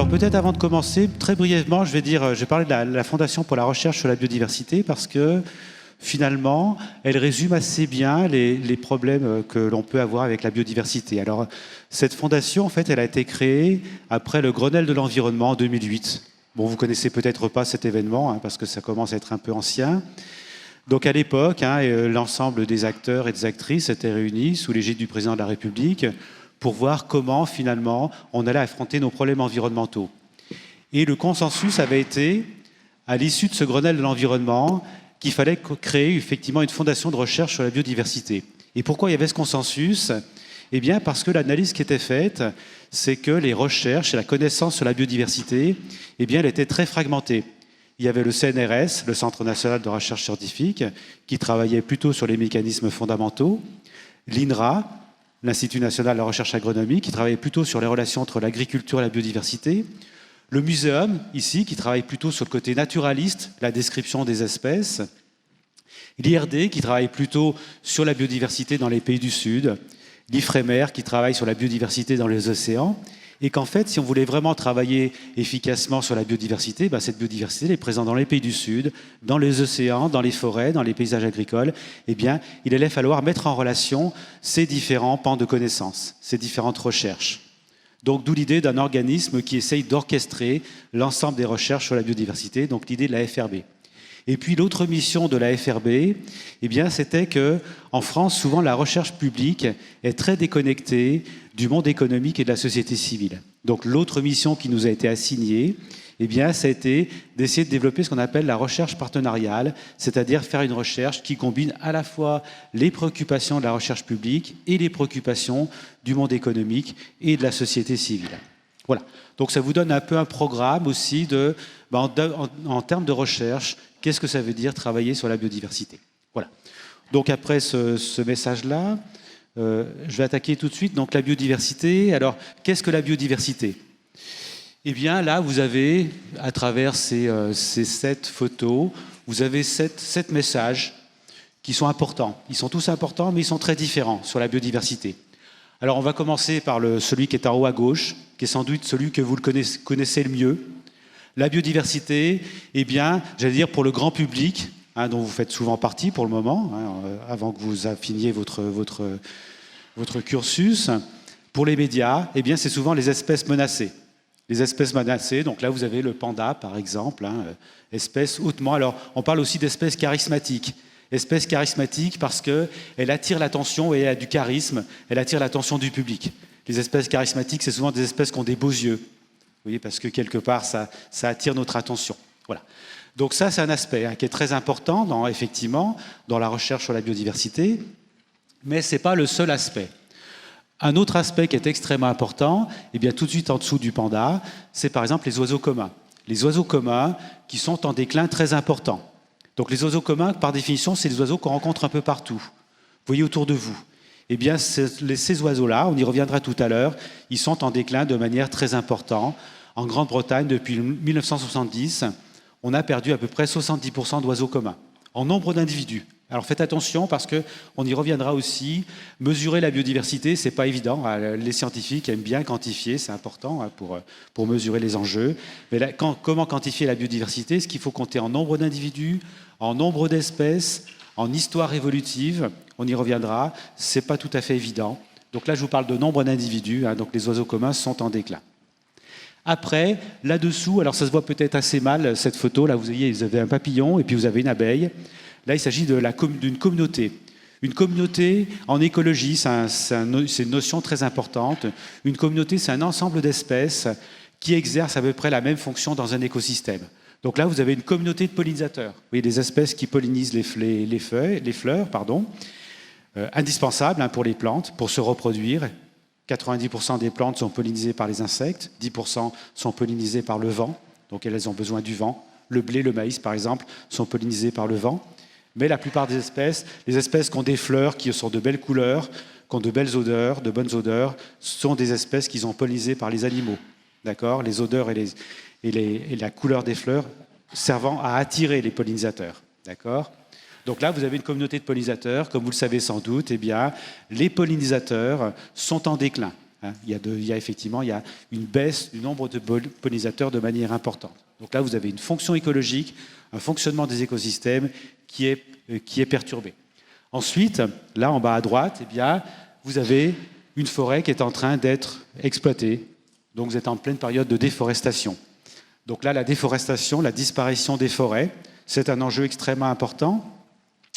Alors peut-être avant de commencer, très brièvement, je vais parler de la Fondation pour la recherche sur la biodiversité parce que finalement, elle résume assez bien les problèmes que l'on peut avoir avec la biodiversité. Alors cette fondation, en fait, elle a été créée après le Grenelle de l'environnement en 2008. Bon, vous connaissez peut-être pas cet événement parce que ça commence à être un peu ancien. Donc à l'époque, l'ensemble des acteurs et des actrices étaient réunis sous l'égide du président de la République pour voir comment, finalement, on allait affronter nos problèmes environnementaux. Et le consensus avait été, à l'issue de ce Grenelle de l'environnement, qu'il fallait créer effectivement une fondation de recherche sur la biodiversité. Et pourquoi il y avait ce consensus ? Eh bien, parce que l'analyse qui était faite, c'est que les recherches et la connaissance sur la biodiversité, eh bien, elle était très fragmentée. Il y avait le CNRS, le Centre national de recherche scientifique, qui travaillait plutôt sur les mécanismes fondamentaux, l'INRA, l'Institut national de la recherche agronomique, qui travaillait plutôt sur les relations entre l'agriculture et la biodiversité, le Muséum, ici, qui travaille plutôt sur le côté naturaliste, la description des espèces, l'IRD, qui travaille plutôt sur la biodiversité dans les pays du Sud, l'IFREMER, qui travaille sur la biodiversité dans les océans, et qu'en fait, si on voulait vraiment travailler efficacement sur la biodiversité, cette biodiversité elle est présente dans les pays du Sud, dans les océans, dans les forêts, dans les paysages agricoles. Eh bien, il allait falloir mettre en relation ces différents pans de connaissances, ces différentes recherches. Donc, d'où l'idée d'un organisme qui essaye d'orchestrer l'ensemble des recherches sur la biodiversité, donc l'idée de la FRB. Et puis l'autre mission de la FRB, eh bien, c'était qu'en France, souvent la recherche publique est très déconnectée du monde économique et de la société civile. Donc l'autre mission qui nous a été assignée, eh bien, ça a été d'essayer de développer ce qu'on appelle la recherche partenariale, c'est-à-dire faire une recherche qui combine à la fois les préoccupations de la recherche publique et les préoccupations du monde économique et de la société civile. Voilà. Donc ça vous donne un peu un programme aussi en termes de recherche, qu'est-ce que ça veut dire travailler sur la biodiversité. Voilà. Donc après ce message-là, je vais attaquer tout de suite donc la biodiversité. Alors, qu'est-ce que la biodiversité ? Eh bien, là, vous avez, à travers ces 7 photos, vous avez 7 messages qui sont importants. Ils sont tous importants, mais ils sont très différents sur la biodiversité. Alors, on va commencer par celui qui est en haut à gauche, qui est sans doute celui que vous connaissez le mieux. La biodiversité, eh bien, j'allais dire pour le grand public, dont vous faites souvent partie pour le moment, avant que vous affiniez votre cursus. Pour les médias, eh bien, c'est souvent les espèces menacées. Les espèces menacées, donc là, vous avez le panda, par exemple, espèce hautement... Alors, on parle aussi d'espèces charismatiques. Espèce charismatique parce qu'elle attire l'attention et elle a du charisme, elle attire l'attention du public. Les espèces charismatiques, c'est souvent des espèces qui ont des beaux yeux. Vous voyez, parce que quelque part, ça attire notre attention. Voilà. Donc ça, c'est un aspect qui est très important, effectivement, dans la recherche sur la biodiversité, mais ce n'est pas le seul aspect. Un autre aspect qui est extrêmement important, eh bien, tout de suite en dessous du panda, c'est par exemple les oiseaux communs. Les oiseaux communs qui sont en déclin très important. Donc les oiseaux communs, par définition, c'est les oiseaux qu'on rencontre un peu partout. Vous voyez autour de vous. Eh bien, ces oiseaux-là, on y reviendra tout à l'heure, ils sont en déclin de manière très importante. En Grande-Bretagne, depuis 1970, on a perdu à peu près 70% d'oiseaux communs, en nombre d'individus. Alors faites attention parce qu'on y reviendra aussi. Mesurer la biodiversité, c'est pas évident. Les scientifiques aiment bien quantifier, c'est important pour mesurer les enjeux. Mais là, comment quantifier la biodiversité ? Ce qu'il faut compter en nombre d'individus, en nombre d'espèces, en histoire évolutive. On y reviendra. C'est pas tout à fait évident. Donc là, je vous parle de nombre d'individus. Donc les oiseaux communs sont en déclin. Après, là-dessous, alors ça se voit peut-être assez mal, cette photo. Là, vous avez un papillon et puis vous avez une abeille. Là, il s'agit d'une communauté. Une communauté, en écologie, c'est une notion très importante. Une communauté, c'est un ensemble d'espèces qui exercent à peu près la même fonction dans un écosystème. Donc là, vous avez une communauté de pollinisateurs. Vous voyez, des espèces qui pollinisent les fleurs, indispensables pour les plantes, pour se reproduire. 90% des plantes sont pollinisées par les insectes, 10% sont pollinisées par le vent, donc elles ont besoin du vent. Le blé, le maïs, par exemple, sont pollinisés par le vent. Mais la plupart des espèces, les espèces qui ont des fleurs, qui sont de belles couleurs, qui ont de belles odeurs, de bonnes odeurs, sont des espèces qui sont pollinisées par les animaux. D'accord ? Les odeurs et la couleur des fleurs servant à attirer les pollinisateurs. D'accord ? Donc là, vous avez une communauté de pollinisateurs. Comme vous le savez sans doute, eh bien, les pollinisateurs sont en déclin. hein. Effectivement une baisse du nombre de pollinisateurs de manière importante. Donc là, vous avez une fonction écologique, un fonctionnement des écosystèmes qui est perturbé. Ensuite, là en bas à droite, eh bien, vous avez une forêt qui est en train d'être exploitée. Donc vous êtes en pleine période de déforestation. Donc là, la déforestation, la disparition des forêts, c'est un enjeu extrêmement important.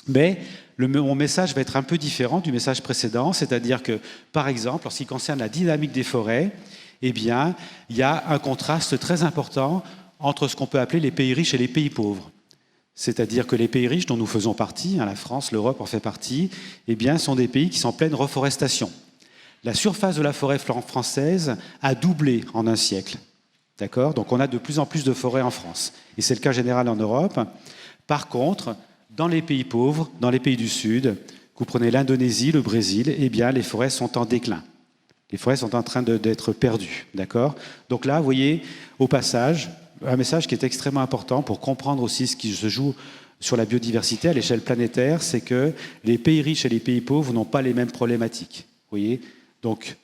Mais mon message va être un peu différent du message précédent, c'est-à-dire que, par exemple, en ce qui concerne la dynamique des forêts, eh bien, il y a un contraste très important entre ce qu'on peut appeler les pays riches et les pays pauvres. C'est-à-dire que les pays riches dont nous faisons partie, hein, la France, l'Europe en fait partie, eh bien, sont des pays qui sont en pleine reforestation. La surface de la forêt française a doublé en un siècle. D'accord ? Donc on a de plus en plus de forêts en France. Et c'est le cas général en Europe. Par contre, dans les pays pauvres, dans les pays du Sud, que vous prenez l'Indonésie, le Brésil, eh bien, les forêts sont en déclin. Les forêts sont en train d'être perdues. D'accord ? Donc là, vous voyez, au passage, un message qui est extrêmement important pour comprendre aussi ce qui se joue sur la biodiversité à l'échelle planétaire, c'est que les pays riches et les pays pauvres n'ont pas les mêmes problématiques. Vous voyez ? Donc,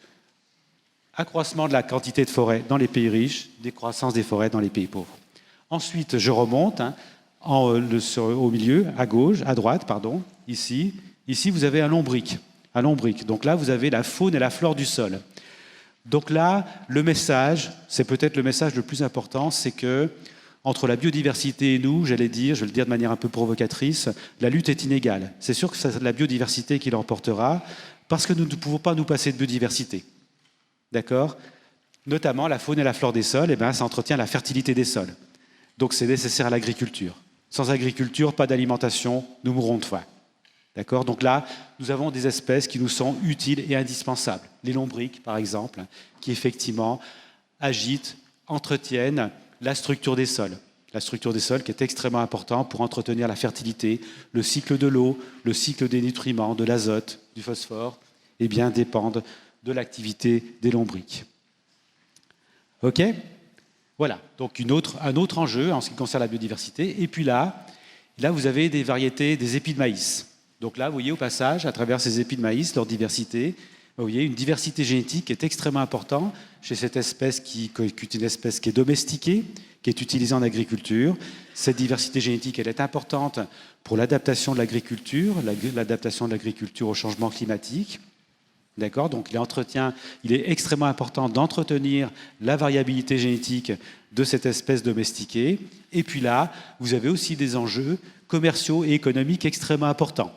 accroissement de la quantité de forêts dans les pays riches, décroissance des forêts dans les pays pauvres. Ensuite, je remonte au milieu, à gauche, à droite, pardon, ici. Ici, vous avez un lombric. Donc là, vous avez la faune et la flore du sol. Donc là, le message, c'est peut-être le message le plus important, c'est que entre la biodiversité et nous, je vais le dire de manière un peu provocatrice, la lutte est inégale. C'est sûr que c'est la biodiversité qui l'emportera, parce que nous ne pouvons pas nous passer de biodiversité. D'accord ? Notamment la faune et la flore des sols, eh bien, ça entretient la fertilité des sols. Donc c'est nécessaire à l'agriculture. Sans agriculture, pas d'alimentation, nous mourrons de faim. D'accord ? Donc là, nous avons des espèces qui nous sont utiles et indispensables. Les lombrics, par exemple, qui effectivement agitent, entretiennent la structure des sols. La structure des sols qui est extrêmement importante pour entretenir la fertilité, le cycle de l'eau, le cycle des nutriments, de l'azote, du phosphore, eh bien, dépendent de l'activité des lombrics. OK ? Voilà, donc un autre enjeu en ce qui concerne la biodiversité. Et puis là, vous avez des variétés, des épis de maïs. Donc là, vous voyez au passage, à travers ces épis de maïs, leur diversité, vous voyez une diversité génétique qui est extrêmement importante chez cette espèce qui est une espèce qui est domestiquée, qui est utilisée en agriculture. Cette diversité génétique, elle est importante pour l'adaptation de l'agriculture au changement climatique. D'accord ? Donc il est extrêmement important d'entretenir la variabilité génétique de cette espèce domestiquée. Et puis là, vous avez aussi des enjeux commerciaux et économiques extrêmement importants.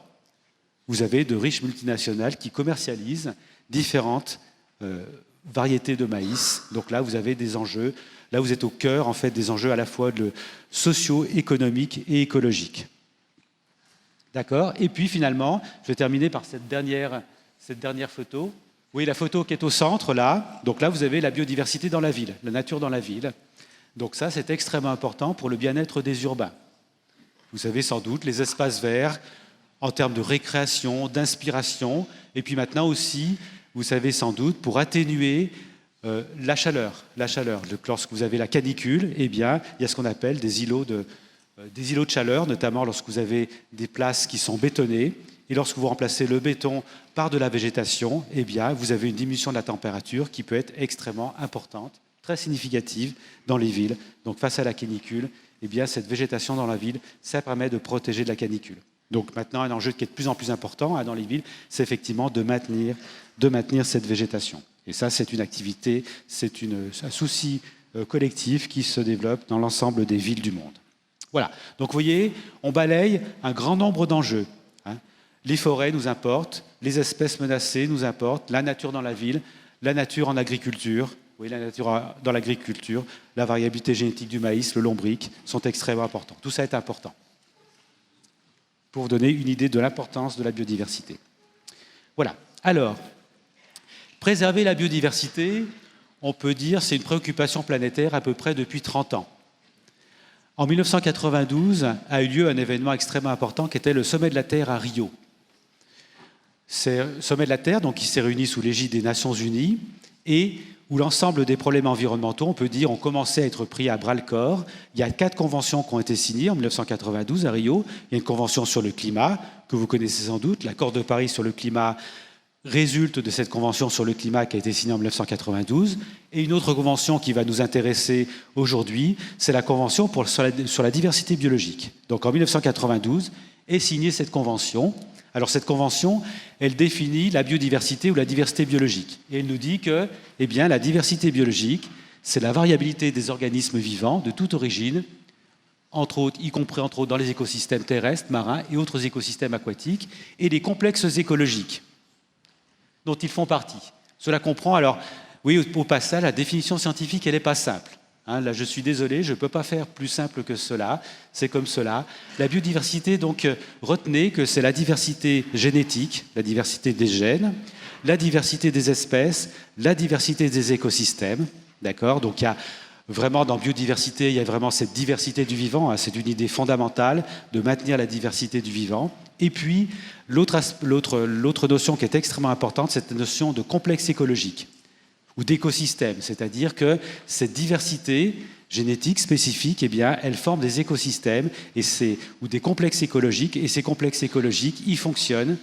Vous avez de riches multinationales qui commercialisent différentes variétés de maïs. Donc là, vous avez des enjeux. Là, vous êtes au cœur, en fait, des enjeux à la fois socio-économiques et écologiques. D'accord ? Et puis, finalement, je vais terminer par cette dernière photo. Oui, la photo qui est au centre, là. Donc là, vous avez la biodiversité dans la ville, la nature dans la ville. Donc ça, c'est extrêmement important pour le bien-être des urbains. Vous savez sans doute, les espaces verts, en termes de récréation, d'inspiration, et puis maintenant aussi, vous savez sans doute, pour atténuer la chaleur. Lorsque vous avez la canicule, eh bien, il y a ce qu'on appelle des îlots de chaleur, notamment lorsque vous avez des places qui sont bétonnées. Et lorsque vous remplacez le béton par de la végétation, eh bien, vous avez une diminution de la température qui peut être extrêmement importante, très significative dans les villes. Donc face à la canicule, eh bien, cette végétation dans la ville, ça permet de protéger de la canicule. Donc maintenant, un enjeu qui est de plus en plus important dans les villes, c'est effectivement de maintenir cette végétation. Et ça, c'est une activité, un souci collectif qui se développe dans l'ensemble des villes du monde. Voilà. Donc vous voyez, on balaye un grand nombre d'enjeux. Les forêts nous importent, les espèces menacées nous importent, la nature dans la ville, la nature en agriculture. Oui, la nature dans l'agriculture, la variabilité génétique du maïs, le lombric sont extrêmement importants. Tout ça est important pour vous donner une idée de l'importance de la biodiversité. Voilà. Alors, préserver la biodiversité, on peut dire, c'est une préoccupation planétaire à peu près depuis 30 ans. En 1992 a eu lieu un événement extrêmement important qui était le Sommet de la Terre à Rio. C'est le Sommet de la Terre donc, qui s'est réuni sous l'égide des Nations Unies et où l'ensemble des problèmes environnementaux, on peut dire, ont commencé à être pris à bras-le-corps. Il y a 4 conventions qui ont été signées en 1992 à Rio. Il y a une convention sur le climat, que vous connaissez sans doute, l'accord de Paris sur le climat résulte de cette convention sur le climat qui a été signée en 1992. Et une autre convention qui va nous intéresser aujourd'hui, c'est la convention sur la diversité biologique. Donc en 1992 est signée cette convention. Alors cette convention, elle définit la biodiversité ou la diversité biologique. Et elle nous dit que la diversité biologique, c'est la variabilité des organismes vivants de toute origine, entre autres, y compris entre autres dans les écosystèmes terrestres, marins et autres écosystèmes aquatiques, et les complexes écologiques dont ils font partie. Cela comprend, alors, oui, au passage, la définition scientifique, elle n'est pas simple. Là, je suis désolé, je ne peux pas faire plus simple que cela, c'est comme cela. La biodiversité, donc, retenez que c'est la diversité génétique, la diversité des gènes, la diversité des espèces, la diversité des écosystèmes, d'accord? Donc, il y a vraiment, dans biodiversité, il y a vraiment cette diversité du vivant, c'est une idée fondamentale de maintenir la diversité du vivant. Et puis, l'autre notion qui est extrêmement importante, c'est cette notion de complexe écologique ou d'écosystème, c'est-à-dire que cette diversité génétique spécifique, elle forme des écosystèmes ou des complexes écologiques, et ces complexes écologiques, ils fonctionnent.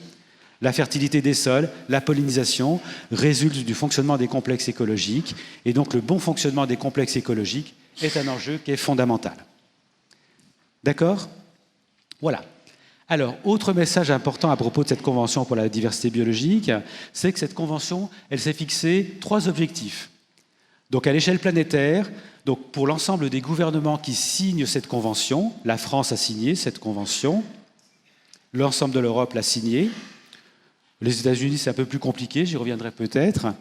La fertilité des sols, la pollinisation résultent du fonctionnement des complexes écologiques, et donc le bon fonctionnement des complexes écologiques est un enjeu qui est fondamental. D'accord? Voilà. Alors, autre message important à propos de cette Convention pour la diversité biologique, c'est que cette Convention, elle s'est fixé 3 objectifs. Donc, à l'échelle planétaire, donc pour l'ensemble des gouvernements qui signent cette Convention, la France a signé cette Convention, l'ensemble de l'Europe l'a signée, les États-Unis, c'est un peu plus compliqué, j'y reviendrai peut-être,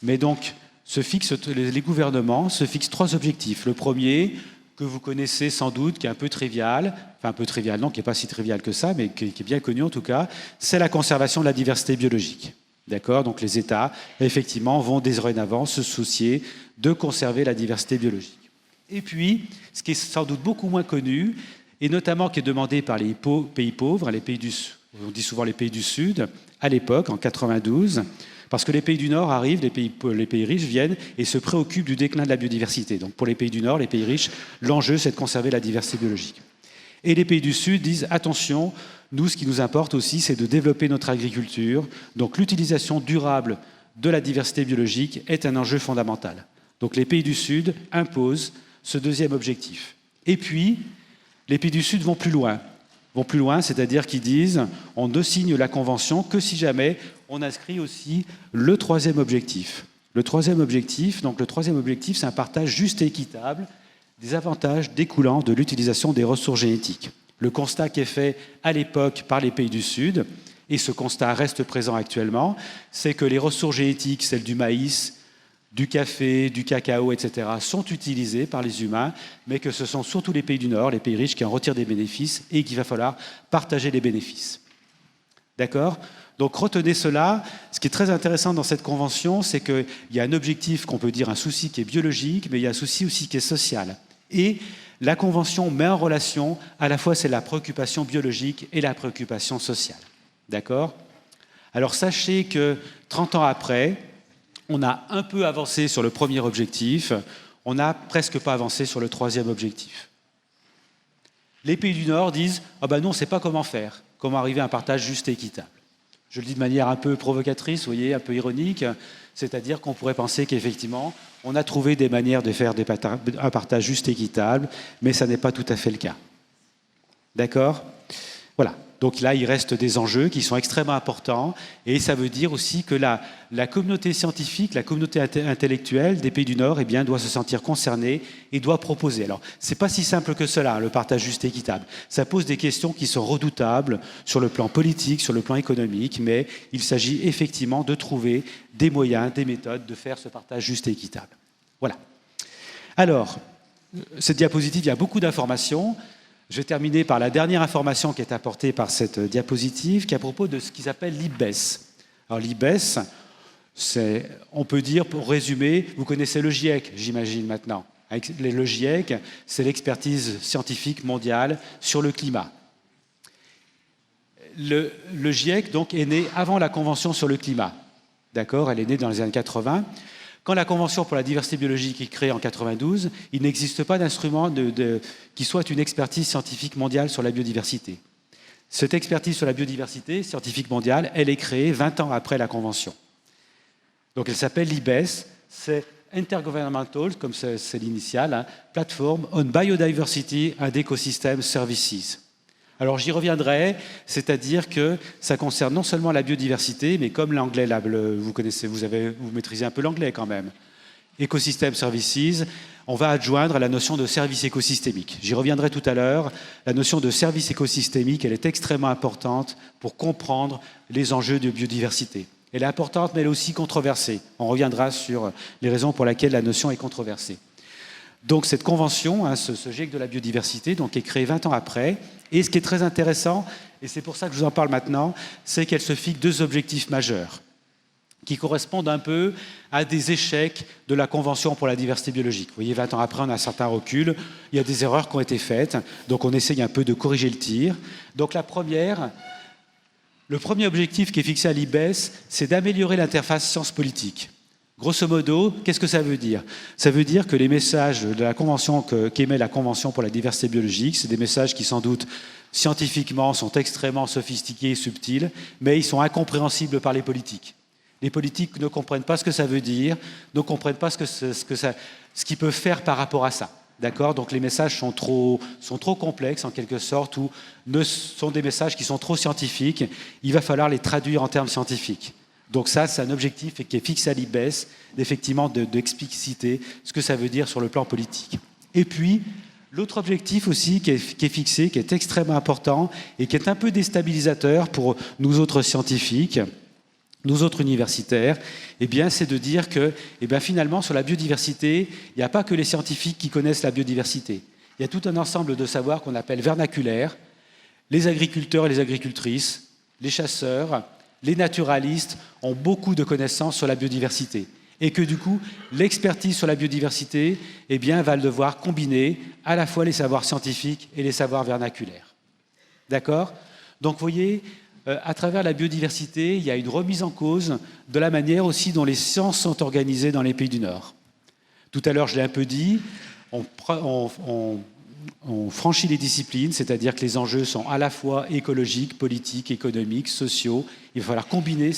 mais donc, les gouvernements se fixent 3 objectifs. Le premier, que vous connaissez sans doute, qui est un peu trivial, enfin un peu trivial, non, qui n'est pas si trivial que ça, mais qui est bien connu en tout cas, c'est la conservation de la diversité biologique. D'accord? Donc les États, effectivement, vont dorénavant se soucier de conserver la diversité biologique. Et puis, ce qui est sans doute beaucoup moins connu, et notamment qui est demandé par les pays pauvres, on dit souvent les pays du Sud, à l'époque, en 92, parce que les pays du Nord arrivent, les pays riches viennent et se préoccupent du déclin de la biodiversité. Donc pour les pays du Nord, les pays riches, l'enjeu c'est de conserver la diversité biologique. Et les pays du Sud disent attention, nous ce qui nous importe aussi c'est de développer notre agriculture. Donc l'utilisation durable de la diversité biologique est un enjeu fondamental. Donc les pays du Sud imposent ce deuxième objectif. Et puis les pays du Sud vont plus loin, c'est-à-dire qu'ils disent on ne signe la convention que si jamais on inscrit aussi le troisième objectif. Le troisième objectif, c'est un partage juste et équitable des avantages découlant de l'utilisation des ressources génétiques. Le constat qui est fait à l'époque par les pays du Sud, et ce constat reste présent actuellement, c'est que les ressources génétiques, celles du maïs, du café, du cacao, etc., sont utilisées par les humains, mais que ce sont surtout les pays du Nord, les pays riches, qui en retirent des bénéfices et qu'il va falloir partager les bénéfices. D'accord ? Donc retenez cela. Ce qui est très intéressant dans cette convention, c'est qu'il y a un objectif qu'on peut dire un souci qui est biologique, mais il y a un souci aussi qui est social. Et la convention met en relation à la fois c'est la préoccupation biologique et la préoccupation sociale. D'accord ? Alors sachez que 30 ans après, on a un peu avancé sur le premier objectif, on n'a presque pas avancé sur le troisième objectif. Les pays du Nord disent « Ah ben nous, on ne sait pas comment faire, comment arriver à un partage juste et équitable ». Je le dis de manière un peu provocatrice, vous voyez, un peu ironique, c'est-à-dire qu'on pourrait penser qu'effectivement, on a trouvé des manières de faire un partage juste et équitable, mais ça n'est pas tout à fait le cas. D'accord ? Voilà. Donc là, il reste des enjeux qui sont extrêmement importants, et ça veut dire aussi que la communauté scientifique, la communauté intellectuelle des pays du Nord, doit se sentir concernée et doit proposer. Alors, c'est pas si simple que cela, le partage juste et équitable. Ça pose des questions qui sont redoutables sur le plan politique, sur le plan économique, mais il s'agit effectivement de trouver des moyens, des méthodes de faire ce partage juste et équitable. Voilà. Alors, cette diapositive, il y a beaucoup d'informations. Je vais terminer par la dernière information qui est apportée par cette diapositive, qui est à propos de ce qu'ils appellent l'IPBES. Alors l'IPBES, on peut dire, pour résumer, vous connaissez le GIEC, j'imagine maintenant. Le GIEC, c'est l'expertise scientifique mondiale sur le climat. Le GIEC, donc, est né avant la Convention sur le climat. D'accord ? Elle est née dans les années 80. Quand la Convention pour la diversité biologique est créée en 92, il n'existe pas d'instrument qui soit une expertise scientifique mondiale sur la biodiversité. Cette expertise sur la biodiversité scientifique mondiale, elle est créée 20 ans après la Convention. Donc elle s'appelle l'IBES, c'est Intergovernmental, comme c'est l'initiale, hein, Platform on Biodiversity and Ecosystem Services. Alors j'y reviendrai, c'est-à-dire que ça concerne non seulement la biodiversité, mais comme l'anglais, vous connaissez, vous maîtrisez un peu l'anglais quand même. Ecosystem Services, on va adjoindre la notion de service écosystémique. J'y reviendrai tout à l'heure. La notion de service écosystémique, elle est extrêmement importante pour comprendre les enjeux de biodiversité. Elle est importante, mais elle est aussi controversée. On reviendra sur les raisons pour lesquelles la notion est controversée. Donc cette convention, hein, ce GIEC de la biodiversité, donc, est créée 20 ans après. Et ce qui est très intéressant, et c'est pour ça que je vous en parle maintenant, c'est qu'elle se fixe 2 objectifs majeurs qui correspondent un peu à des échecs de la Convention pour la diversité biologique. Vous voyez, 20 ans après, on a un certain recul, il y a des erreurs qui ont été faites, donc on essaye un peu de corriger le tir. Donc le premier objectif qui est fixé à l'IBES, c'est d'améliorer l'interface science-politique. Grosso modo, qu'est-ce que ça veut dire? Ça veut dire que les messages de la Convention qu'émet la Convention pour la diversité biologique, c'est des messages qui, sans doute, scientifiquement, sont extrêmement sophistiqués et subtils, mais ils sont incompréhensibles par les politiques. Les politiques ne comprennent pas ce que ça veut dire, ne comprennent pas ce qu'ils peuvent faire par rapport à ça. D'accord? Donc les messages sont trop complexes en quelque sorte, ou sont des messages qui sont trop scientifiques. Il va falloir les traduire en termes scientifiques. Donc ça, c'est un objectif qui est fixé à l'IBES, effectivement d'expliciter ce que ça veut dire sur le plan politique. Et puis, l'autre objectif aussi qui est fixé, qui est extrêmement important et qui est un peu déstabilisateur pour nous autres scientifiques, nous autres universitaires, eh bien, c'est de dire que finalement, sur la biodiversité, il n'y a pas que les scientifiques qui connaissent la biodiversité. Il y a tout un ensemble de savoirs qu'on appelle vernaculaires, les agriculteurs et les agricultrices, les chasseurs, les naturalistes ont beaucoup de connaissances sur la biodiversité. Et que du coup, l'expertise sur la biodiversité va devoir combiner à la fois les savoirs scientifiques et les savoirs vernaculaires. D'accord? Donc vous voyez, à travers la biodiversité, il y a une remise en cause de la manière aussi dont les sciences sont organisées dans les pays du Nord. Tout à l'heure, je l'ai un peu dit, on franchit les disciplines, c'est-à-dire que les enjeux sont à la fois écologiques, politiques, économiques, sociaux. Il va falloir combiner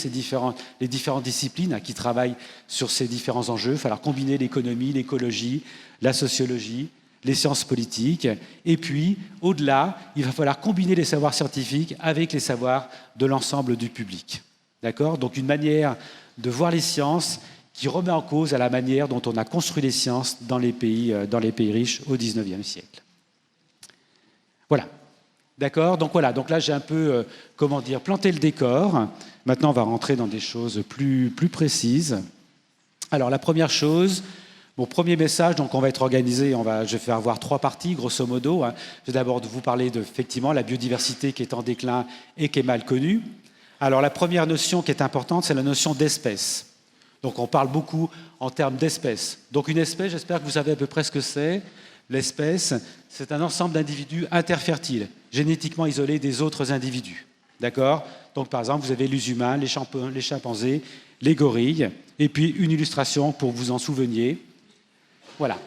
les différentes disciplines qui travaillent sur ces différents enjeux. Il va falloir combiner l'économie, l'écologie, la sociologie, les sciences politiques. Et puis, au-delà, il va falloir combiner les savoirs scientifiques avec les savoirs de l'ensemble du public. D'accord? Donc une manière de voir les sciences qui remet en cause à la manière dont on a construit les sciences dans les pays riches au XIXe siècle. Voilà. D'accord? Donc voilà, donc là j'ai un peu, planté le décor. Maintenant on va rentrer dans des choses plus précises. Alors la première chose, mon premier message, donc on va être organisé, je vais faire voir 3 parties, grosso modo. Hein. Je vais d'abord vous parler de, effectivement, la biodiversité qui est en déclin et qui est mal connue. Alors la première notion qui est importante, c'est la notion d'espèce. Donc on parle beaucoup en termes d'espèces. Donc une espèce, j'espère que vous savez à peu près ce que c'est. L'espèce, c'est un ensemble d'individus interfertiles, génétiquement isolés des autres individus. D'accord? Donc par exemple, vous avez les humains, les chimpanzés, les gorilles, et puis une illustration pour que vous en souveniez. Voilà.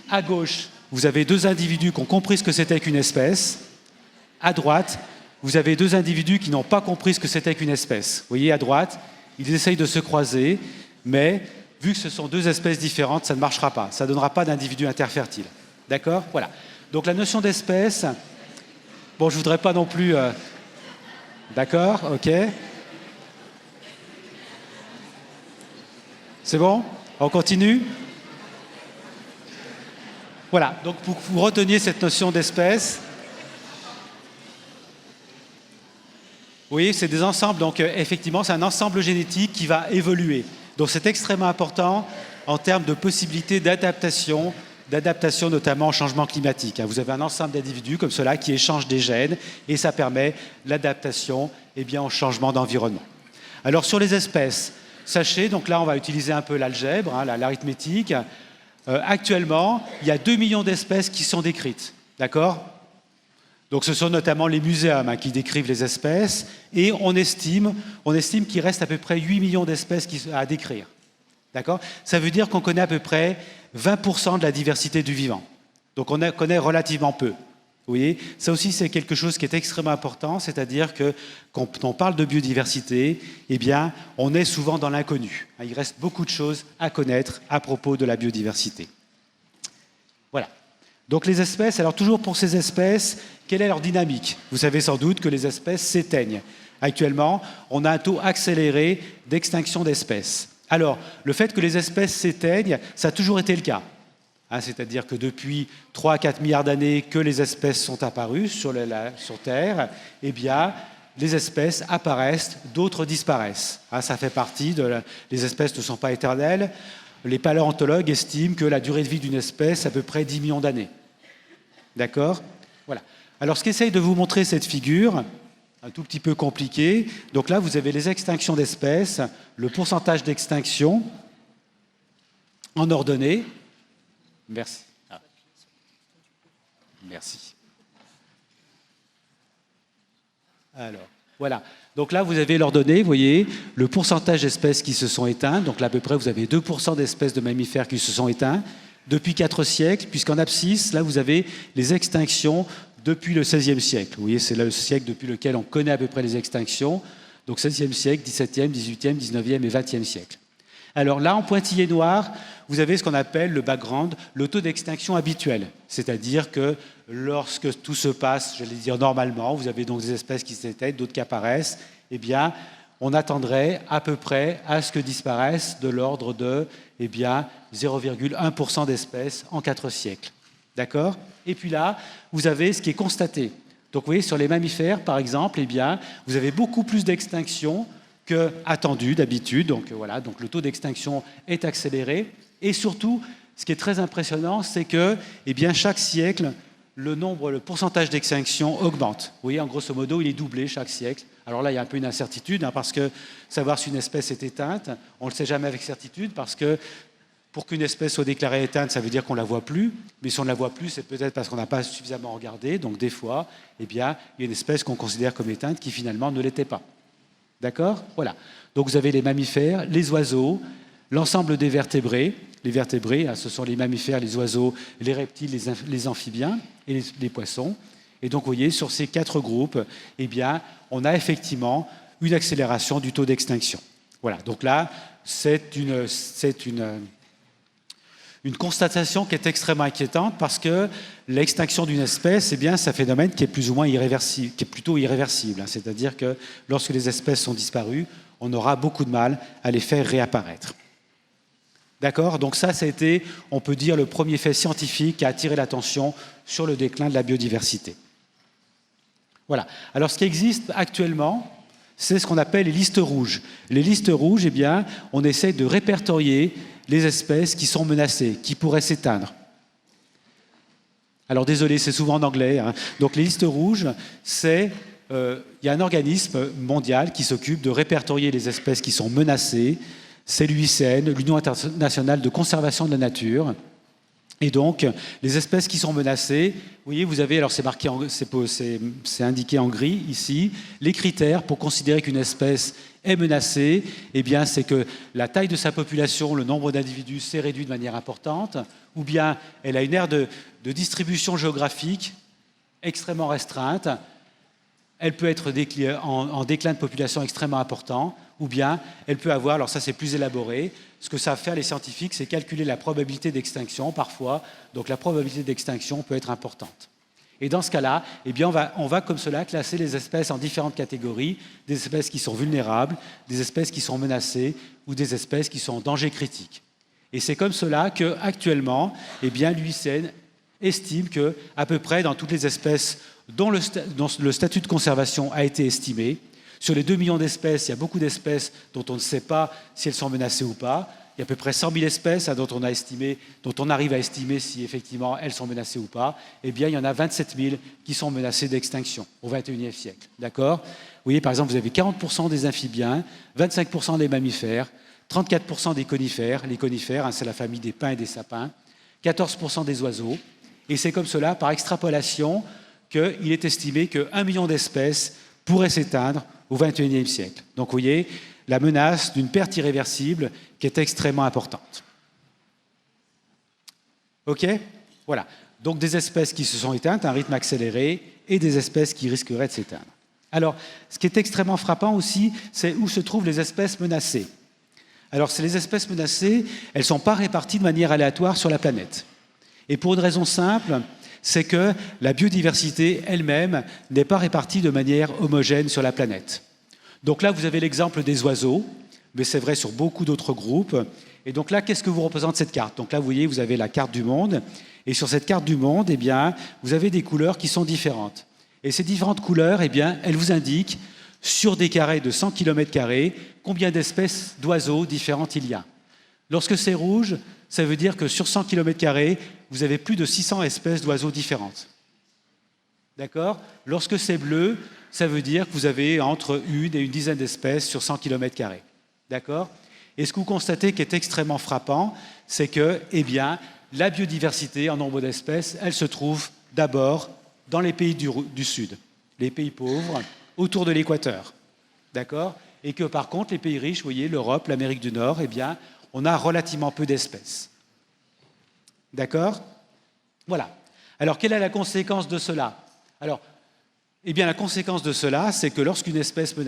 À gauche, vous avez 2 individus qui ont compris ce que c'était qu'une espèce. À droite, vous avez 2 individus qui n'ont pas compris ce que c'était qu'une espèce. Vous voyez, à droite, ils essayent de se croiser, mais vu que ce sont 2 espèces différentes, ça ne marchera pas. Ça ne donnera pas d'individus interfertiles. D'accord? Voilà. Donc la notion d'espèce, bon, je ne voudrais pas non plus... D'accord? OK. C'est bon? On continue? Voilà. Donc pour que vous reteniez cette notion d'espèce, oui, c'est des ensembles. Donc effectivement, c'est un ensemble génétique qui va évoluer. Donc c'est extrêmement important en termes de possibilités d'adaptation notamment au changement climatique. Vous avez un ensemble d'individus comme cela qui échangent des gènes et ça permet l'adaptation au changement d'environnement. Alors sur les espèces, sachez, donc là on va utiliser un peu l'algèbre, l'arithmétique. Actuellement, il y a 2 millions d'espèces qui sont décrites. D'accord? Donc ce sont notamment les muséums qui décrivent les espèces et on estime qu'il reste à peu près 8 millions d'espèces à décrire. D'accord? Ça veut dire qu'on connaît à peu près 20% de la diversité du vivant. Donc on connaît relativement peu. Vous Vous voyez, ça aussi, c'est quelque chose qui est extrêmement important, c'est-à-dire que quand on parle de biodiversité, eh bien, on est souvent dans l'inconnu. Il reste beaucoup de choses à connaître à propos de la biodiversité. Voilà. Donc les espèces, alors toujours pour ces espèces, quelle est leur dynamique? Vous savez sans doute que les espèces s'éteignent. Actuellement, on a un taux accéléré d'extinction d'espèces. Alors, le fait que les espèces s'éteignent, ça a toujours été le cas. C'est-à-dire que depuis 3 à 4 milliards d'années que les espèces sont apparues sur Terre, eh bien, les espèces apparaissent, d'autres disparaissent. Ça fait partie les espèces ne sont pas éternelles. Les paléontologues estiment que la durée de vie d'une espèce est à peu près 10 millions d'années. D'accord? Voilà. Alors, ce qu'essaye de vous montrer cette figure, un tout petit peu compliqué, donc là, vous avez les extinctions d'espèces, le pourcentage d'extinction en ordonnée. Merci. Merci. Alors, voilà. Donc là, vous avez l'ordonnée, vous voyez, le pourcentage d'espèces qui se sont éteintes. Donc là, à peu près, vous avez 2% d'espèces de mammifères qui se sont éteintes depuis 4 siècles, puisqu'en abscisse, là, vous avez les extinctions depuis le XVIe siècle. Vous voyez, c'est le siècle depuis lequel on connaît à peu près les extinctions. Donc XVIe siècle, XVIIe, XVIIIe, XIXe et XXe siècle. Alors là, en pointillé noir, vous avez ce qu'on appelle le background, le taux d'extinction habituel. C'est-à-dire que lorsque tout se passe, j'allais dire normalement, vous avez donc des espèces qui s'éteignent, d'autres qui apparaissent, eh bien, on attendrait à peu près à ce que disparaissent de l'ordre de 0,1% d'espèces en 4 siècles. D'accord? Et puis là, vous avez ce qui est constaté. Donc vous voyez, sur les mammifères, par exemple, eh bien, vous avez beaucoup plus d'extinction que attendu d'habitude. Donc voilà, donc le taux d'extinction est accéléré. Et surtout, ce qui est très impressionnant, c'est que chaque siècle, le pourcentage d'extinction augmente. Vous voyez, en grosso modo, il est doublé chaque siècle. Alors là, il y a un peu une incertitude, parce que savoir si une espèce est éteinte, on ne le sait jamais avec certitude, parce que pour qu'une espèce soit déclarée éteinte, ça veut dire qu'on ne la voit plus. Mais si on ne la voit plus, c'est peut-être parce qu'on n'a pas suffisamment regardé. Donc des fois, il y a une espèce qu'on considère comme éteinte qui finalement ne l'était pas. D'accord? Voilà. Donc vous avez les mammifères, les oiseaux, l'ensemble des vertébrés. Les vertébrés, ce sont les mammifères, les oiseaux, les reptiles, les amphibiens et les poissons. Et donc vous voyez, sur ces 4 groupes, on a effectivement une accélération du taux d'extinction. Voilà. Donc là, c'est une constatation qui est extrêmement inquiétante parce que l'extinction d'une espèce, c'est un phénomène qui est plus ou moins irréversible, qui est plutôt irréversible. C'est-à-dire que lorsque les espèces sont disparues, on aura beaucoup de mal à les faire réapparaître. D'accord? Donc ça a été, on peut dire, le premier fait scientifique qui a attiré l'attention sur le déclin de la biodiversité. Voilà. Alors ce qui existe actuellement, c'est ce qu'on appelle les listes rouges. Les listes rouges, on essaie de répertorier les espèces qui sont menacées, qui pourraient s'éteindre. Alors désolé, c'est souvent en anglais. Donc les listes rouges, il y a un organisme mondial qui s'occupe de répertorier les espèces qui sont menacées. C'est l'UICN, l'Union internationale de conservation de la nature. Et donc, les espèces qui sont menacées, vous voyez, vous avez, alors c'est marqué, c'est indiqué en gris ici, les critères pour considérer qu'une espèce est menacée, c'est que la taille de sa population, le nombre d'individus s'est réduit de manière importante, ou bien elle a une aire de distribution géographique extrêmement restreinte, elle peut être en déclin de population extrêmement important, ou bien elle peut avoir, alors ça c'est plus élaboré, ce que savent faire les scientifiques, c'est calculer la probabilité d'extinction parfois, donc la probabilité d'extinction peut être importante. Et dans ce cas-là, on va comme cela classer les espèces en différentes catégories, des espèces qui sont vulnérables, des espèces qui sont menacées ou des espèces qui sont en danger critique. Et c'est comme cela qu'actuellement, l'UICN estime qu'à peu près dans toutes les espèces dont le statut de conservation a été estimé, sur les 2 millions d'espèces, il y a beaucoup d'espèces dont on ne sait pas si elles sont menacées ou pas. Il y a à peu près 100 000 espèces dont on arrive à estimer si effectivement elles sont menacées ou pas. Il y en a 27 000 qui sont menacées d'extinction au XXIe siècle. D'accord? Vous voyez, par exemple, vous avez 40% des amphibiens, 25% des mammifères, 34% des conifères. Les conifères, c'est la famille des pins et des sapins. 14% des oiseaux. Et c'est comme cela, par extrapolation, qu'il est estimé qu'1 million d'espèces pourraient s'éteindre au XXIe siècle. Donc vous voyez, la menace d'une perte irréversible qui est extrêmement importante. OK? Voilà. Donc des espèces qui se sont éteintes à un rythme accéléré et des espèces qui risqueraient de s'éteindre. Alors, ce qui est extrêmement frappant aussi, c'est où se trouvent les espèces menacées. Alors, les espèces menacées, elles ne sont pas réparties de manière aléatoire sur la planète. Et pour une raison simple, c'est que la biodiversité elle-même n'est pas répartie de manière homogène sur la planète. Donc là, vous avez l'exemple des oiseaux, mais c'est vrai sur beaucoup d'autres groupes. Et donc là, qu'est-ce que vous représente cette carte? Donc là, vous voyez, vous avez la carte du monde. Et sur cette carte du monde, eh bien, vous avez des couleurs qui sont différentes. Et ces différentes couleurs, eh bien, elles vous indiquent, sur des carrés de 100 km², combien d'espèces d'oiseaux différentes il y a. Lorsque c'est rouge, ça veut dire que sur 100 km², vous avez plus de 600 espèces d'oiseaux différentes. D'accord? Lorsque c'est bleu, ça veut dire que vous avez entre une et une dizaine d'espèces sur 100 km². D'accord? Et ce que vous constatez qui est extrêmement frappant, c'est que, eh bien, la biodiversité en nombre d'espèces, elle se trouve d'abord dans les pays du Sud, les pays pauvres, autour de l'équateur. D'accord? Et que par contre, les pays riches, vous voyez, l'Europe, l'Amérique du Nord, eh bien, on a relativement peu d'espèces. D'accord? Voilà. Alors, quelle est la conséquence de cela? Alors, eh bien, la conséquence de cela, c'est que lorsqu'une espèce est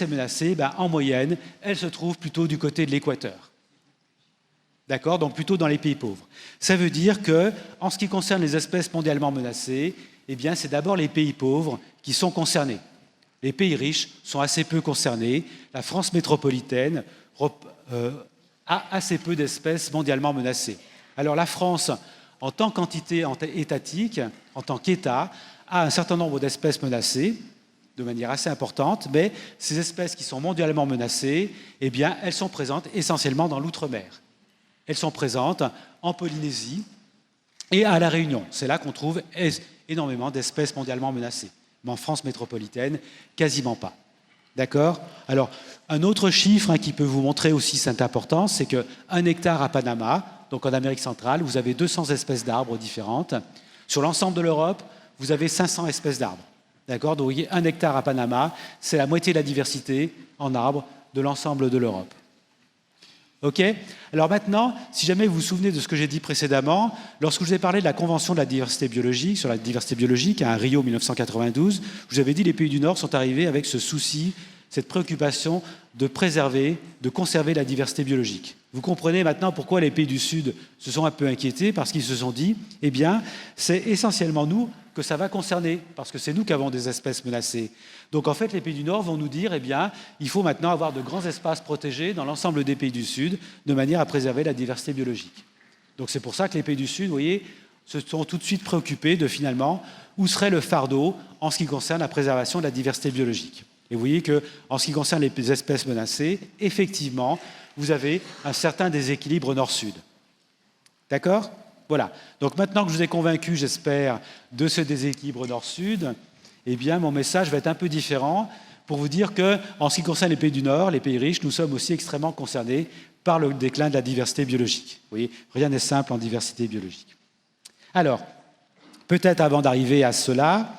menacée, ben, en moyenne, elle se trouve plutôt du côté de l'équateur. D'accord? Donc plutôt dans les pays pauvres. Ça veut dire que, en ce qui concerne les espèces mondialement menacées, eh bien, c'est d'abord les pays pauvres qui sont concernés. Les pays riches sont assez peu concernés. La France métropolitaine a assez peu d'espèces mondialement menacées. Alors la France, en tant qu'entité étatique, en tant qu'État, a un certain nombre d'espèces menacées, de manière assez importante, mais ces espèces qui sont mondialement menacées, eh bien, elles sont présentes essentiellement dans l'outre-mer. Elles sont présentes en Polynésie et à La Réunion. C'est là qu'on trouve énormément d'espèces mondialement menacées. Mais en France métropolitaine, quasiment pas. D'accord? Alors, un autre chiffre qui peut vous montrer aussi cette importance, c'est qu'un hectare à Panama, donc en Amérique centrale, vous avez 200 espèces d'arbres différentes. Sur l'ensemble de l'Europe, vous avez 500 espèces d'arbres. D'accord? Donc, vous voyez, un hectare à Panama, c'est la moitié de la diversité en arbres de l'ensemble de l'Europe. OK? Alors maintenant, si jamais vous vous souvenez de ce que j'ai dit précédemment, lorsque je vous ai parlé de la Convention de la diversité biologique, sur la diversité biologique, à Rio 1992, je vous avais dit que les pays du Nord sont arrivés avec ce souci, cette préoccupation de préserver, de conserver la diversité biologique. Vous comprenez maintenant pourquoi les pays du Sud se sont un peu inquiétés, parce qu'ils se sont dit, eh bien, c'est essentiellement nous que ça va concerner, parce que c'est nous qui avons des espèces menacées. Donc en fait, les pays du Nord vont nous dire, eh bien, il faut maintenant avoir de grands espaces protégés dans l'ensemble des pays du Sud, de manière à préserver la diversité biologique. Donc c'est pour ça que les pays du Sud, vous voyez, se sont tout de suite préoccupés de finalement où serait le fardeau en ce qui concerne la préservation de la diversité biologique. Et vous voyez qu'en ce qui concerne les espèces menacées, effectivement, vous avez un certain déséquilibre nord-sud. D'accord? Voilà. Donc maintenant que je vous ai convaincu, j'espère, de ce déséquilibre nord-sud, eh bien, mon message va être un peu différent pour vous dire qu'en ce qui concerne les pays du Nord, les pays riches, nous sommes aussi extrêmement concernés par le déclin de la diversité biologique. Vous voyez, rien n'est simple en diversité biologique. Alors, peut-être avant d'arriver à cela,